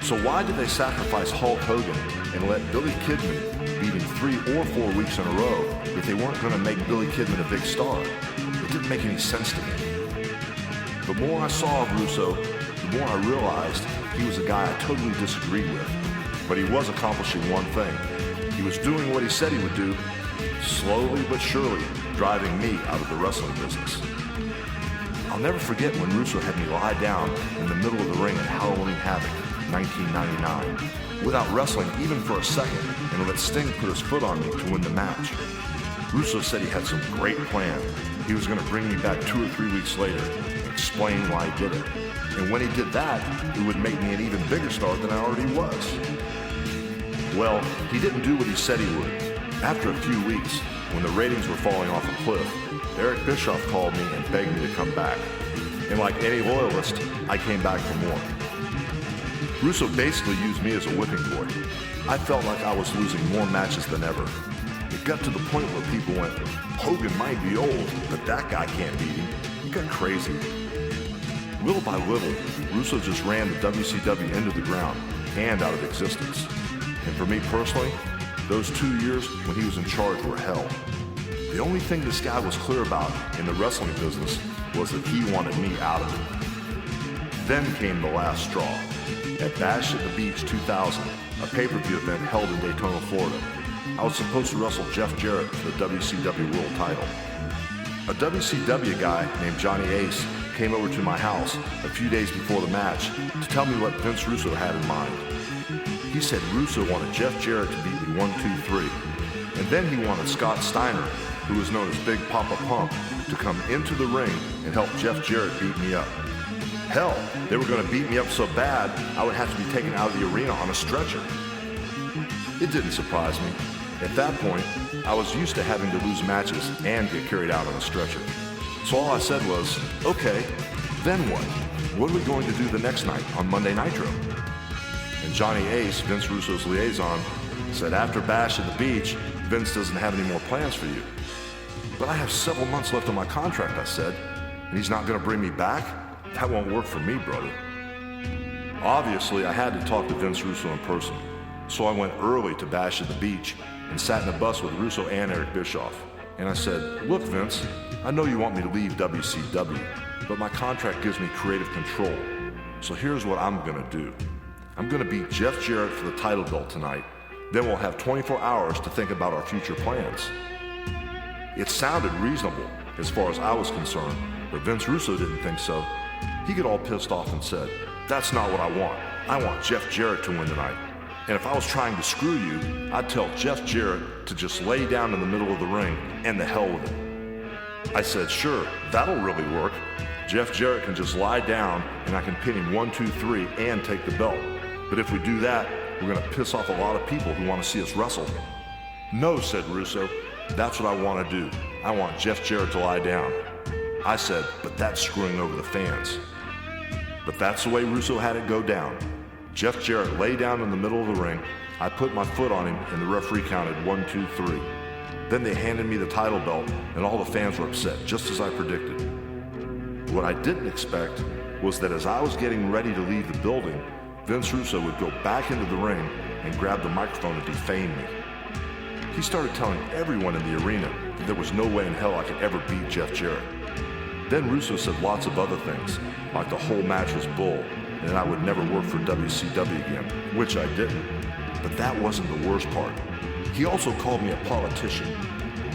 So why did they sacrifice Hulk Hogan and let Billy Kidman beat him 3 or 4 weeks in a row if they weren't going to make Billy Kidman a big star? It didn't make any sense to me. The more I saw of Russo, the more I realized he was a guy I totally disagreed with. But he was accomplishing one thing. He was doing what he said he would do, slowly but surely driving me out of the wrestling business. I'll never forget when Russo had me lie down in the middle of the ring at Halloween Havoc, 1999. without wrestling even for a second, and let Sting put his foot on me to win the match. Russo said he had some great plan. He was going to bring me back 2 or 3 weeks later and explain why he did it. And when he did that, it would make me an even bigger star than I already was. Well, he didn't do what he said he would. After a few weeks, when the ratings were falling off a cliff, Eric Bischoff called me and begged me to come back. And like any loyalist, I came back for more. Russo basically used me as a whipping boy. I felt like I was losing more matches than ever. It got to the point where people went, Hogan might be old, but that guy can't beat him. He got crazy. Little by little, Russo just ran the WCW into the ground and out of existence. And for me personally, those 2 years when he was in charge were hell. The only thing this guy was clear about in the wrestling business was that he wanted me out of it. Then came the last straw. At Bash at the Beach 2000, a pay-per-view event held in Daytona, Florida, I was supposed to wrestle Jeff Jarrett for the WCW World title. A WCW guy named Johnny Ace came over to my house a few days before the match to tell me what Vince Russo had in mind. He said Russo wanted Jeff Jarrett to beat me 1, 2, 3. And then he wanted Scott Steiner, who was known as Big Papa Pump, to come into the ring and help Jeff Jarrett beat me up. Hell, they were going to beat me up so bad I would have to be taken out of the arena on a stretcher. It didn't surprise me. At that point, I was used to having to lose matches and get carried out on a stretcher. So all I said was, okay, then what? What are we going to do the next night on Monday Nitro? And Johnny Ace, Vince Russo's liaison, said after Bash at the Beach, Vince doesn't have any more plans for you. But I have several months left on my contract, I said, and he's not going to bring me back? That won't work for me, brother. Obviously, I had to talk to Vince Russo in person, so I went early to Bash at the Beach and sat in a bus with Russo and Eric Bischoff. And I said, look, Vince, I know you want me to leave WCW, but my contract gives me creative control. So here's what I'm going to do. I'm going to beat Jeff Jarrett for the title belt tonight. Then we'll have 24 hours to think about our future plans. It sounded reasonable as far as I was concerned, but Vince Russo didn't think so. He got all pissed off and said, that's not what I want. I want Jeff Jarrett to win tonight. And if I was trying to screw you, I'd tell Jeff Jarrett to just lay down in the middle of the ring and the hell with it. I said, sure, that'll really work. Jeff Jarrett can just lie down and I can pin him 1, 2, 3 and take the belt. But if we do that, we're going to piss off a lot of people who want to see us wrestle. No, said Russo, that's what I want to do. I want Jeff Jarrett to lie down. I said, but that's screwing over the fans. But that's the way Russo had it go down. Jeff Jarrett lay down in the middle of the ring. I put my foot on him and the referee counted 1, 2, 3. Then they handed me the title belt and all the fans were upset, just as I predicted. What I didn't expect was that as I was getting ready to leave the building, Vince Russo would go back into the ring and grab the microphone and defame me. He started telling everyone in the arena that there was no way in hell I could ever beat Jeff Jarrett. Then Russo said lots of other things, like the whole match was bull, and I would never work for WCW again, which I didn't. But that wasn't the worst part. He also called me a politician,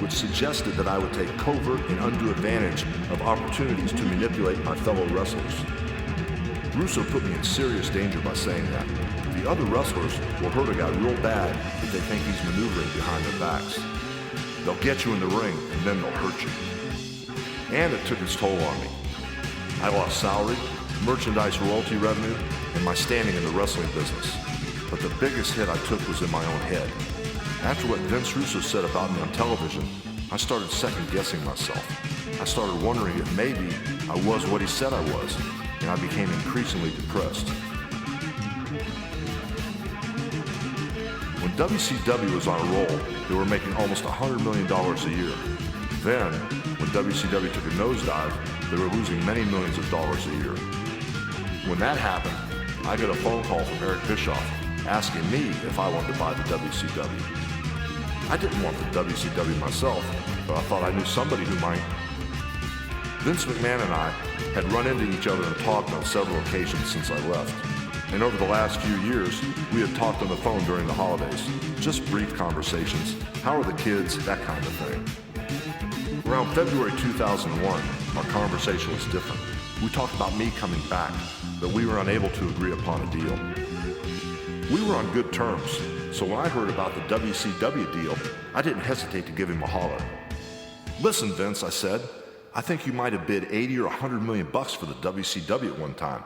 which suggested that I would take covert and undue advantage of opportunities to manipulate my fellow wrestlers. Russo put me in serious danger by saying that. The other wrestlers will hurt a guy real bad if they think he's maneuvering behind their backs. They'll get you in the ring and then they'll hurt you. And it took its toll on me. I lost salary, merchandise royalty revenue, and my standing in the wrestling business. But the biggest hit I took was in my own head. After what Vince Russo said about me on television, I started second-guessing myself. I started wondering if maybe I was what he said I was, and I became increasingly depressed. When WCW was on a roll, they were making almost $100 million a year. Then, when WCW took a nosedive, they were losing many millions of dollars a year. When that happened, I got a phone call from Eric Bischoff asking me if I wanted to buy the WCW. I didn't want the WCW myself, but I thought I knew somebody who might. Vince McMahon and I had run into each other and talked on several occasions since I left. And over the last few years, we had talked on the phone during the holidays. Just brief conversations. How are the kids? That kind of thing. Around February 2001, our conversation was different. We talked about me coming back, but we were unable to agree upon a deal. We were on good terms, so when I heard about the WCW deal, I didn't hesitate to give him a holler. Listen, Vince, I said, I think you might have bid 80 or 100 million bucks for the WCW at one time.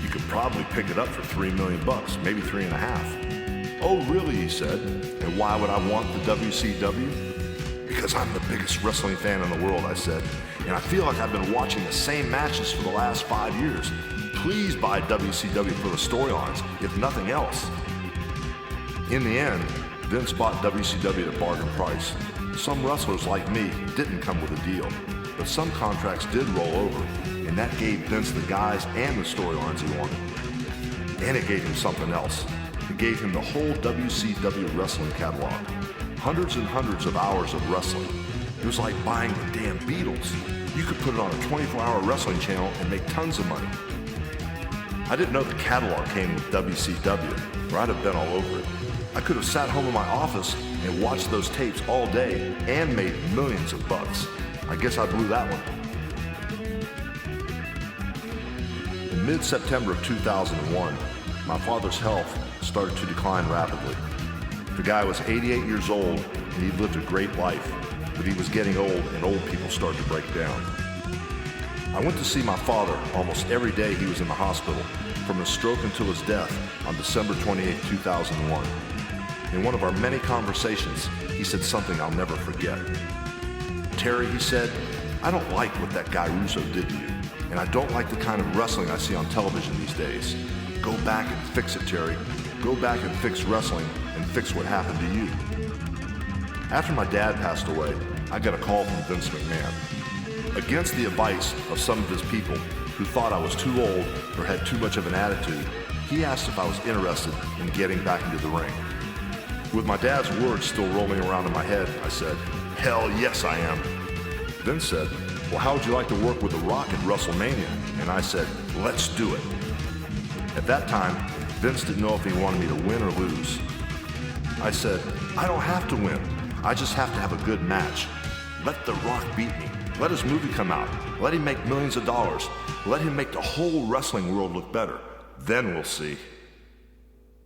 You could probably pick it up for 3 million bucks, maybe 3.5. Oh, really, he said. And why would I want the WCW? Because I'm the biggest wrestling fan in the world, I said. And I feel like I've been watching the same matches for the last 5 years. Please buy WCW for the storylines, if nothing else. In the end, Vince bought WCW at a bargain price. Some wrestlers like me didn't come with a deal, but some contracts did roll over, and that gave Vince the guys and the storylines he wanted. And it gave him something else. It gave him the whole WCW wrestling catalog. Hundreds and hundreds of hours of wrestling. It was like buying the damn Beatles. You could put it on a 24-hour wrestling channel and make tons of money. I didn't know the catalog came with WCW, or I'd have been all over it. I could have sat home in my office and watched those tapes all day and made millions of bucks. I guess I blew that one. In mid-September of 2001, my father's health started to decline rapidly. The guy was 88 years old and he'd lived a great life, but he was getting old and old people started to break down. I went to see my father almost every day he was in the hospital, from his stroke until his death on December 28, 2001. In one of our many conversations, he said something I'll never forget. Terry, he said, I don't like what that guy Russo did to you, and I don't like the kind of wrestling I see on television these days. Go back and fix it, Terry. Go back and fix wrestling and fix what happened to you. After my dad passed away, I got a call from Vince McMahon. Against the advice of some of his people who thought I was too old or had too much of an attitude, he asked if I was interested in getting back into the ring. With my dad's words still rolling around in my head, I said, hell yes I am. Vince said, well, how would you like to work with The Rock at WrestleMania? And I said, let's do it. At that time, Vince didn't know if he wanted me to win or lose. I said, I don't have to win. I just have to have a good match. Let The Rock beat me. Let his movie come out. Let him make millions of dollars. Let him make the whole wrestling world look better. Then we'll see.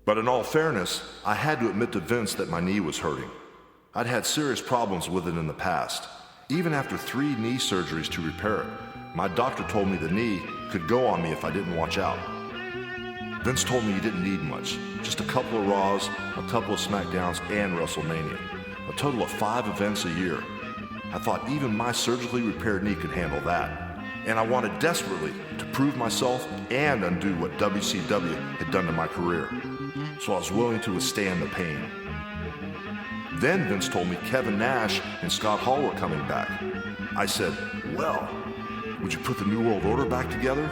But in all fairness, I had to admit to Vince that my knee was hurting. I'd had serious problems with it in the past. Even after 3 knee surgeries to repair it, my doctor told me the knee could go on me if I didn't watch out. Vince told me he didn't need much, just a couple of Raws, a couple of SmackDowns, and WrestleMania. A total of 5 events a year. I thought even my surgically repaired knee could handle that. And I wanted desperately to prove myself and undo what WCW had done to my career. So I was willing to withstand the pain. Then Vince told me Kevin Nash and Scott Hall were coming back. I said, well, would you put the New World Order back together?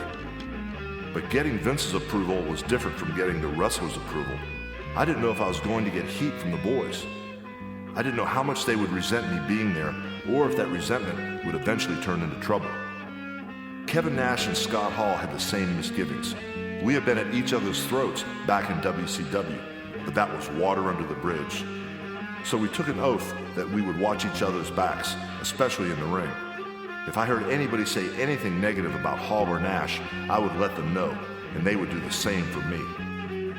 But getting Vince's approval was different from getting the wrestlers' approval. I didn't know if I was going to get heat from the boys. I didn't know how much they would resent me being there, or if that resentment would eventually turn into trouble. Kevin Nash and Scott Hall had the same misgivings. We had been at each other's throats back in WCW, but that was water under the bridge. So we took an oath that we would watch each other's backs, especially in the ring. If I heard anybody say anything negative about Hall or Nash, I would let them know, and they would do the same for me.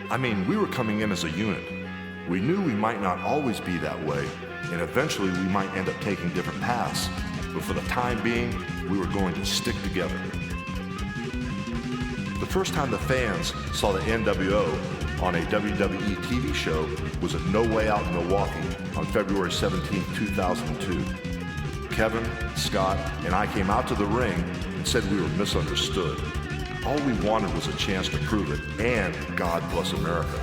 I mean, we were coming in as a unit. We knew we might not always be that way, and eventually we might end up taking different paths, but for the time being, we were going to stick together. The first time the fans saw the NWO on a WWE TV show was at No Way Out in Milwaukee on February 17, 2002. Kevin, Scott, and I came out to the ring and said we were misunderstood. All we wanted was a chance to prove it, and God bless America.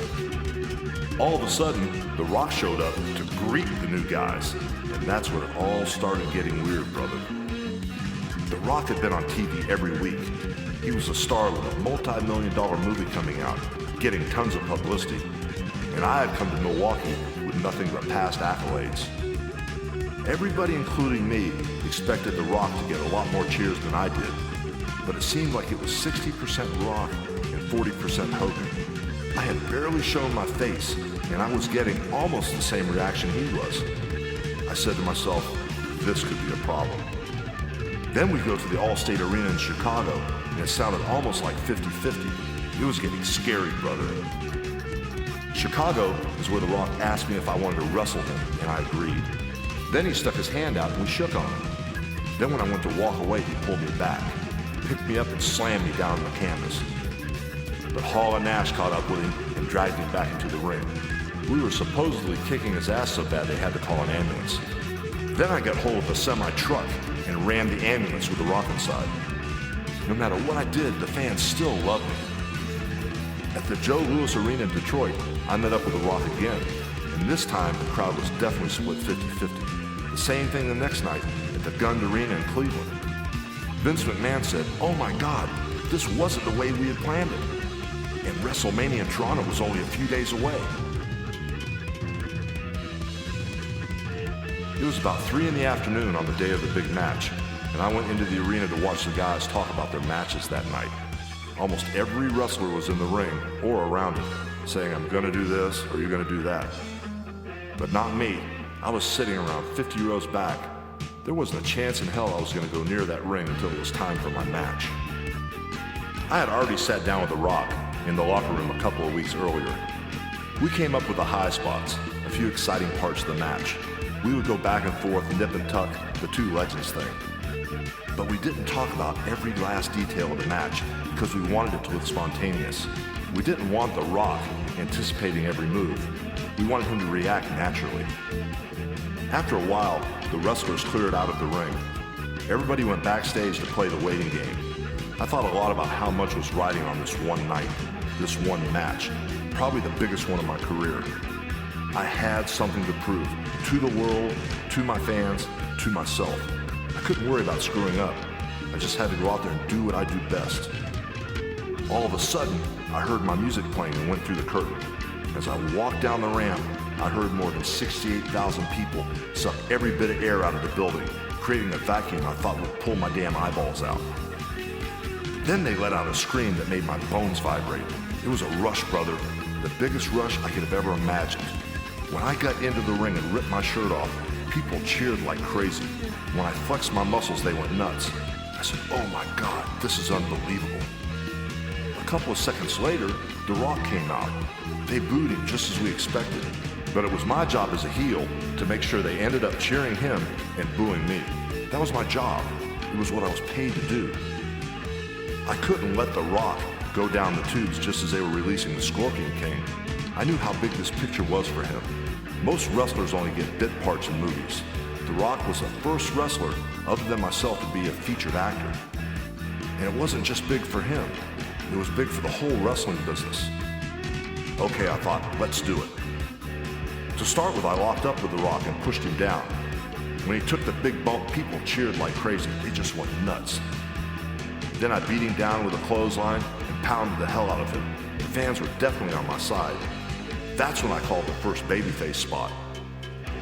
All of a sudden, The Rock showed up to greet the new guys, and that's when it all started getting weird, brother. The Rock had been on TV every week. He was a star with a multi-million-dollar movie coming out, getting tons of publicity, and I had come to Milwaukee with nothing but past accolades. Everybody, including me, expected The Rock to get a lot more cheers than I did, but it seemed like it was 60% Rock and 40% Hogan. I had barely shown my face, and I was getting almost the same reaction he was. I said to myself, this could be a problem. Then we go to the Allstate Arena in Chicago, and it sounded almost like 50-50. It was getting scary, brother. Chicago is where The Rock asked me if I wanted to wrestle him, and I agreed. Then he stuck his hand out and we shook on him. Then when I went to walk away, he pulled me back, picked me up and slammed me down on the canvas. But Hall and Nash caught up with him and dragged me back into the ring. We were supposedly kicking his ass so bad they had to call an ambulance. Then I got hold of a semi-truck and rammed the ambulance with The Rock inside. No matter what I did, the fans still loved me. At the Joe Louis Arena in Detroit, I met up with The Rock again, and this time the crowd was definitely split 50-50. The same thing the next night at the Gund Arena in Cleveland. Vince McMahon said, "Oh my God, this wasn't the way we had planned it." And WrestleMania in Toronto was only a few days away. It was about 3 in the afternoon on the day of the big match, and I went into the arena to watch the guys talk about their matches that night. Almost every wrestler was in the ring or around it, saying, "I'm gonna do this or you're gonna do that." But not me. I was sitting around 50 rows back. There wasn't a chance in hell I was gonna go near that ring until it was time for my match. I had already sat down with The Rock in the locker room a couple of weeks earlier. We came up with the high spots, a few exciting parts of the match. We would go back and forth, nip and tuck, the two legends thing. But we didn't talk about every last detail of the match because we wanted it to look spontaneous. We didn't want The Rock anticipating every move. We wanted him to react naturally. After a while, the wrestlers cleared out of the ring. Everybody went backstage to play the waiting game. I thought a lot about how much was riding on this one night, this one match, probably the biggest one of my career. I had something to prove, to the world, to my fans, to myself. I couldn't worry about screwing up. I just had to go out there and do what I do best. All of a sudden, I heard my music playing and went through the curtain. As I walked down the ramp, I heard more than 68,000 people suck every bit of air out of the building, creating a vacuum I thought would pull my damn eyeballs out. Then they let out a scream that made my bones vibrate. It was a rush, brother, the biggest rush I could have ever imagined. When I got into the ring and ripped my shirt off, people cheered like crazy. When I flexed my muscles, they went nuts. I said, "Oh my God, this is unbelievable." A couple of seconds later, The Rock came out. They booed him just as we expected, but it was my job as a heel to make sure they ended up cheering him and booing me. That was my job. It was what I was paid to do. I couldn't let The Rock go down the tubes just as they were releasing the Scorpion King. I knew how big this picture was for him. Most wrestlers only get bit parts in movies. The Rock was the first wrestler, other than myself, to be a featured actor. And it wasn't just big for him. It was big for the whole wrestling business. Okay, I thought, let's do it. To start with, I locked up with The Rock and pushed him down. When he took the big bump, people cheered like crazy. They just went nuts. Then I beat him down with a clothesline and pounded the hell out of him. The fans were definitely on my side. That's when I called the first babyface spot.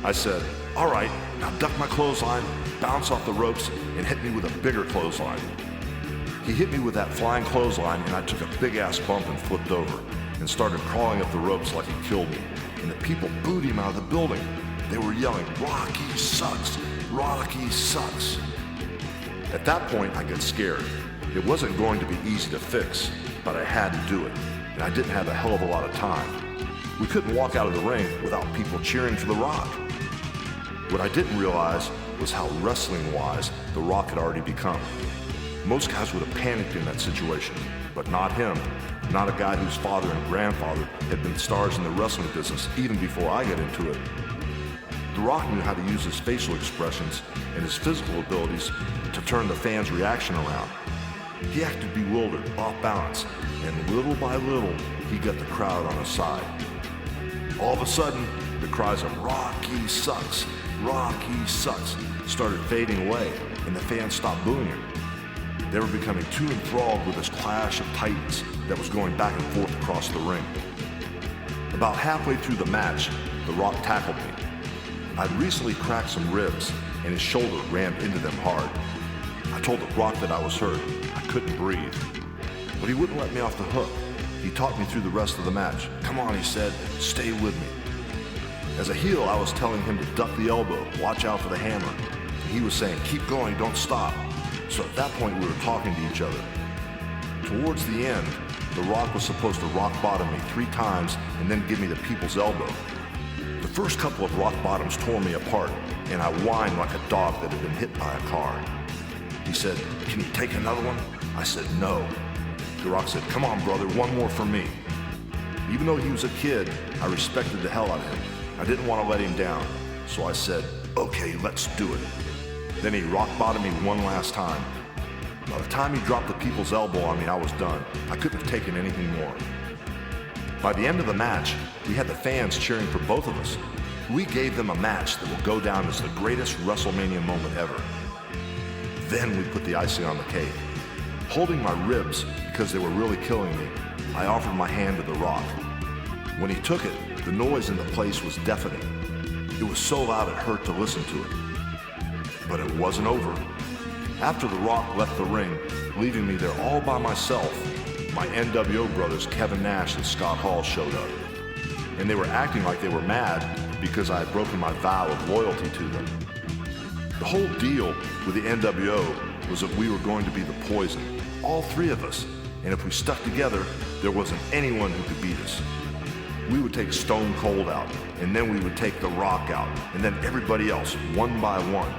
I said, "All right, now duck my clothesline, bounce off the ropes, and hit me with a bigger clothesline." He hit me with that flying clothesline, and I took a big-ass bump and flipped over and started crawling up the ropes like he killed me. And the people booed him out of the building. They were yelling, "Rocky sucks! Rocky sucks!" At that point, I got scared. It wasn't going to be easy to fix, but I had to do it, and I didn't have a hell of a lot of time. We couldn't walk out of the ring without people cheering for The Rock. What I didn't realize was how wrestling-wise The Rock had already become. Most guys would have panicked in that situation, but not him. Not a guy whose father and grandfather had been stars in the wrestling business even before I got into it. The Rock knew how to use his facial expressions and his physical abilities to turn the fans' reaction around. He acted bewildered, off balance, and little by little, he got the crowd on his side. All of a sudden, the cries of "Rocky sucks! Rocky sucks!" started fading away, and the fans stopped booing him. They were becoming too enthralled with this clash of titans that was going back and forth across the ring. About halfway through the match, The Rock tackled me. I'd recently cracked some ribs, and his shoulder rammed into them hard. I told The Rock that I was hurt. I couldn't breathe. But he wouldn't let me off the hook. He talked me through the rest of the match. "Come on," he said, "stay with me." As a heel, I was telling him to duck the elbow, watch out for the hammer. And he was saying, "Keep going, don't stop." So at that point, we were talking to each other. Towards the end, The Rock was supposed to rock bottom me 3 times and then give me the people's elbow. The first couple of rock bottoms tore me apart, and I whined like a dog that had been hit by a car. He said, "Can you take another one?" I said, "No." The Rock said, "Come on, brother, one more for me." Even though he was a kid, I respected the hell out of him. I didn't want to let him down, so I said, "Okay, let's do it." Then he rock bottomed me one last time. By the time he dropped the people's elbow on me, I was done. I couldn't have taken anything more. By the end of the match, we had the fans cheering for both of us. We gave them a match that will go down as the greatest WrestleMania moment ever. Then we put the icing on the cake. Holding my ribs because they were really killing me, I offered my hand to The Rock. When he took it, the noise in the place was deafening. It was so loud it hurt to listen to it. But it wasn't over. After The Rock left the ring, leaving me there all by myself, my NWO brothers Kevin Nash and Scott Hall showed up. And they were acting like they were mad because I had broken my vow of loyalty to them. The whole deal with the NWO was that we were going to be the Poison, all 3 of us, and if we stuck together, there wasn't anyone who could beat us. We would take Stone Cold out, and then we would take The Rock out, and then everybody else, one by one.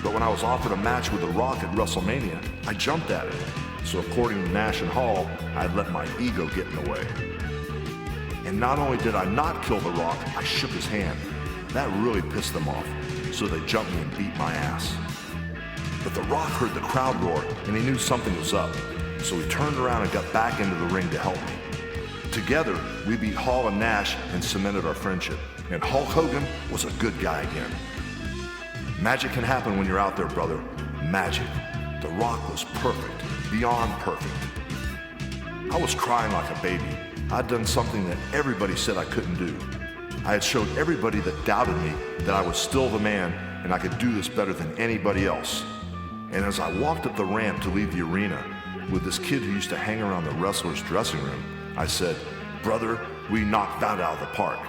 But when I was offered a match with The Rock at WrestleMania, I jumped at it. So according to Nash and Hall, I had let my ego get in the way. And not only did I not kill The Rock, I shook his hand. That really pissed them off, so they jumped me and beat my ass. But The Rock heard the crowd roar, and he knew something was up. So he turned around and got back into the ring to help me. Together, we beat Hall and Nash and cemented our friendship. And Hulk Hogan was a good guy again. Magic can happen when you're out there, brother. Magic. The Rock was perfect. Beyond perfect. I was crying like a baby. I'd done something that everybody said I couldn't do. I had showed everybody that doubted me that I was still the man and I could do this better than anybody else. And as I walked up the ramp to leave the arena with this kid who used to hang around the wrestler's dressing room, I said, "Brother, we knocked that out of the park."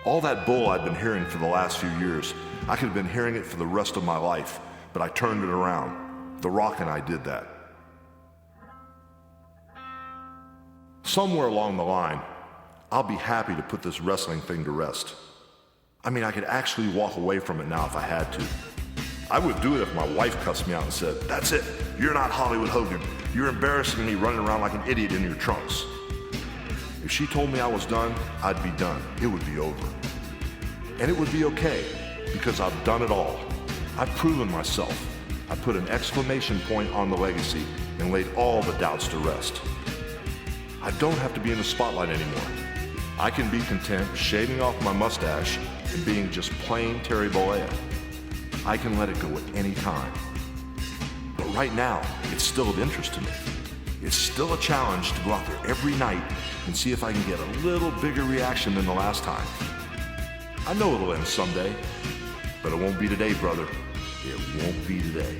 All that bull I'd been hearing for the last few years, I could have been hearing it for the rest of my life, but I turned it around. The Rock and I did that. Somewhere along the line, I'll be happy to put this wrestling thing to rest. I mean, I could actually walk away from it now if I had to. I would do it if my wife cussed me out and said, "That's it, you're not Hollywood Hogan. You're embarrassing me running around like an idiot in your trunks." If she told me I was done, I'd be done. It would be over. And it would be okay, because I've done it all. I've proven myself. I put an exclamation point on the legacy and laid all the doubts to rest. I don't have to be in the spotlight anymore. I can be content shaving off my mustache and being just plain Terry Bollea. I can let it go at any time. But right now, it's still of interest to me. It's still a challenge to go out there every night and see if I can get a little bigger reaction than the last time. I know it'll end someday, but it won't be today, brother. It won't be today.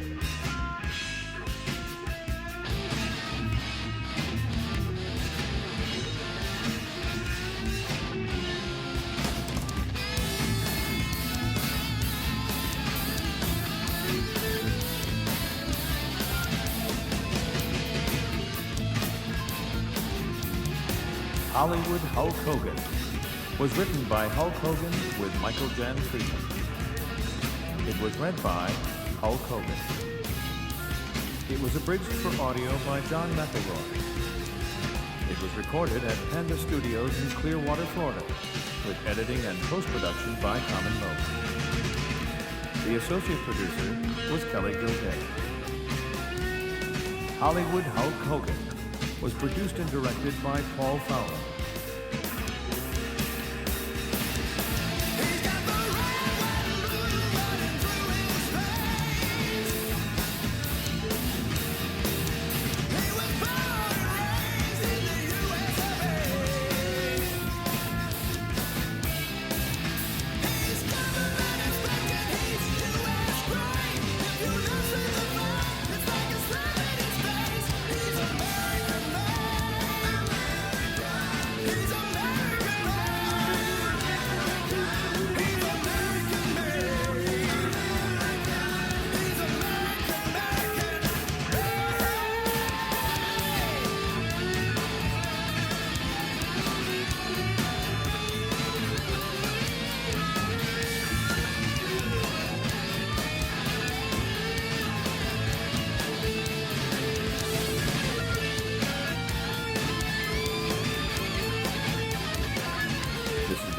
Hollywood Hulk Hogan was written by Hulk Hogan with Michael Jan Friedman. It was read by Hulk Hogan. It was abridged for audio by John McElroy. It was recorded at Panda Studios in Clearwater, Florida, with editing and post-production by Common Mode. The associate producer was Kelly Gilday. Hollywood Hulk Hogan was produced and directed by Paul Fowler.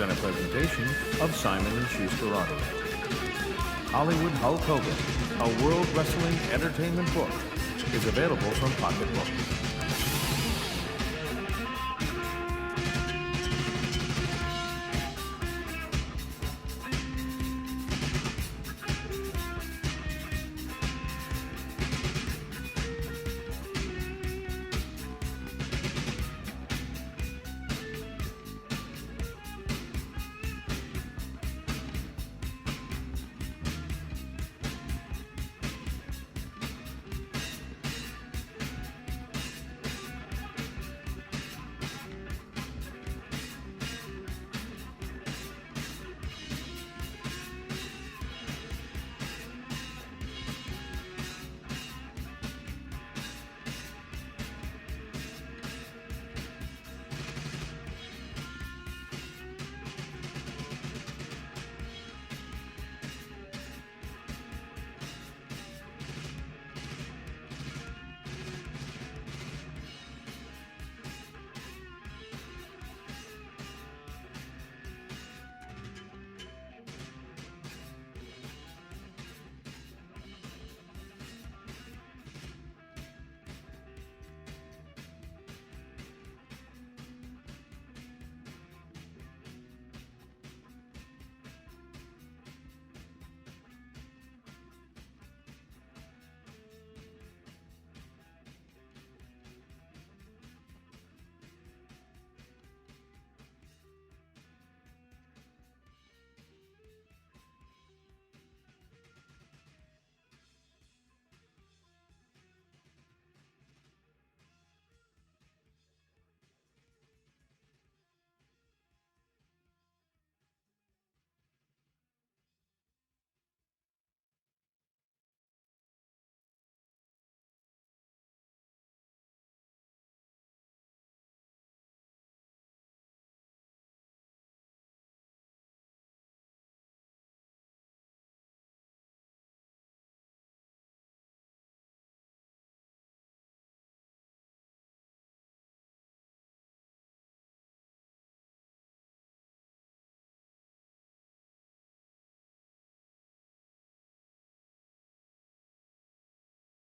been a presentation of Simon & Schuster Audio. Hollywood Hulk Hogan, a World Wrestling Entertainment book, is available from Pocket Books.